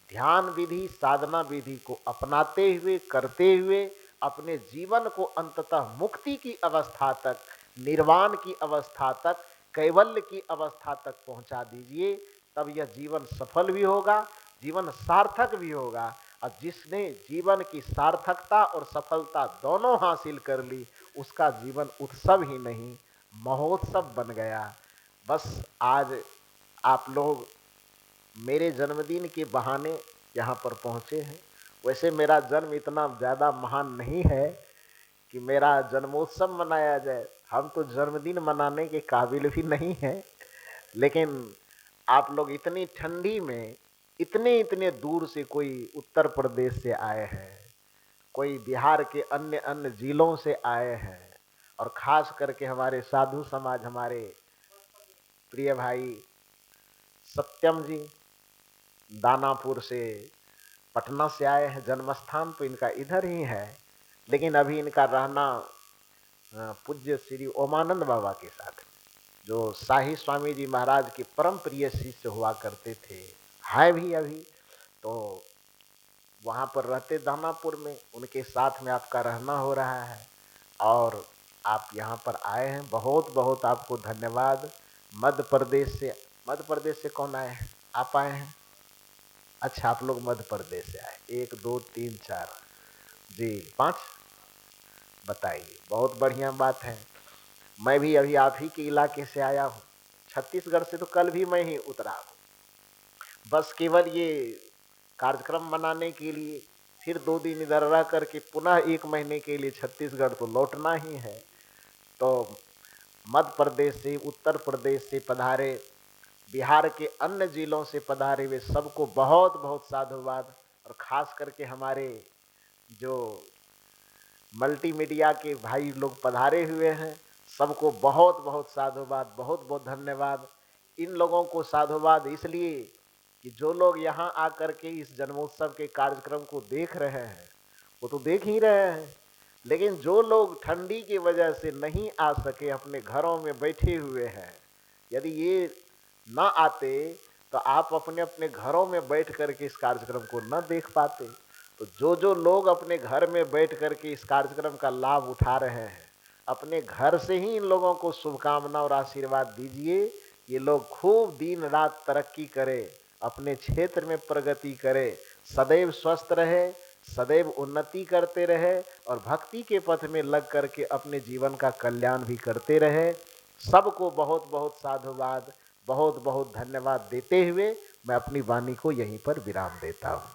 ध्यान विधि, साधना विधि को अपनाते हुए, करते हुए अपने जीवन को अंततः मुक्ति की अवस्था तक, निर्वाण की अवस्था तक, कैवल्य की अवस्था तक पहुंचा दीजिए। तब यह जीवन सफल भी होगा, जीवन सार्थक भी होगा। और जिसने जीवन की सार्थकता और सफलता दोनों हासिल कर ली, उसका जीवन उत्सव ही नहीं महोत्सव बन गया। बस आज आप लोग मेरे जन्मदिन के बहाने यहाँ पर पहुँचे हैं। वैसे मेरा जन्म इतना ज़्यादा महान नहीं है कि मेरा जन्मोत्सव मनाया जाए, हम तो जन्मदिन मनाने के काबिल भी नहीं हैं। लेकिन आप लोग इतनी ठंडी में इतने इतने दूर से, कोई उत्तर प्रदेश से आए हैं, कोई बिहार के अन्य अन्य जिलों से आए हैं, और ख़ास करके हमारे साधु समाज, हमारे प्रिय भाई सत्यम जी दानापुर से, पटना से आए हैं। जन्म स्थान तो इनका इधर ही है, लेकिन अभी इनका रहना पूज्य श्री ओमानंद बाबा के साथ, जो शाही स्वामी जी महाराज के परम प्रिय शिष्य हुआ करते थे, है भी अभी, तो वहाँ पर रहते दानापुर में, उनके साथ में आपका रहना हो रहा है और आप यहाँ पर आए हैं। बहुत बहुत आपको धन्यवाद। मध्य प्रदेश से कौन आए हैं? आप आए हैं? अच्छा, आप लोग मध्य प्रदेश से आए। 1 2 3 4 जी 5, बताइए, बहुत बढ़िया बात है। मैं भी अभी आप ही के इलाके से आया हूँ, छत्तीसगढ़ से तो कल भी मैं ही उतरा हूँ। बस केवल ये कार्यक्रम मनाने के लिए फिर 2 दिन इधर रह करके पुनः 1 महीने के लिए छत्तीसगढ़ तो लौटना ही है। तो मध्य प्रदेश से, उत्तर प्रदेश से पधारे, बिहार के अन्य जिलों से पधारे हुए सबको बहुत बहुत साधुवाद। और ख़ास करके हमारे जो मल्टीमीडिया के भाई लोग पधारे हुए हैं, सबको बहुत बहुत साधुवाद, बहुत बहुत धन्यवाद। इन लोगों को साधुवाद इसलिए कि जो लोग यहाँ आकर के इस जन्मोत्सव के कार्यक्रम को देख रहे हैं वो तो देख ही रहे हैं, लेकिन जो लोग ठंडी की वजह से नहीं आ सके, अपने घरों में बैठे हुए हैं, यदि ये ना आते तो आप अपने अपने घरों में बैठ करके इस कार्यक्रम को न देख पाते। तो जो जो लोग अपने घर में बैठ करके इस कार्यक्रम का लाभ उठा रहे हैं, अपने घर से ही इन लोगों को शुभकामना और आशीर्वाद दीजिए। ये लोग खूब दिन रात तरक्की करें, अपने क्षेत्र में प्रगति करें, सदैव स्वस्थ रहे, सदैव उन्नति करते रहे और भक्ति के पथ में लग करके अपने जीवन का कल्याण भी करते रहे। सबको बहुत बहुत साधुवाद, बहुत बहुत धन्यवाद देते हुए मैं अपनी वाणी को यहीं पर विराम देता हूँ।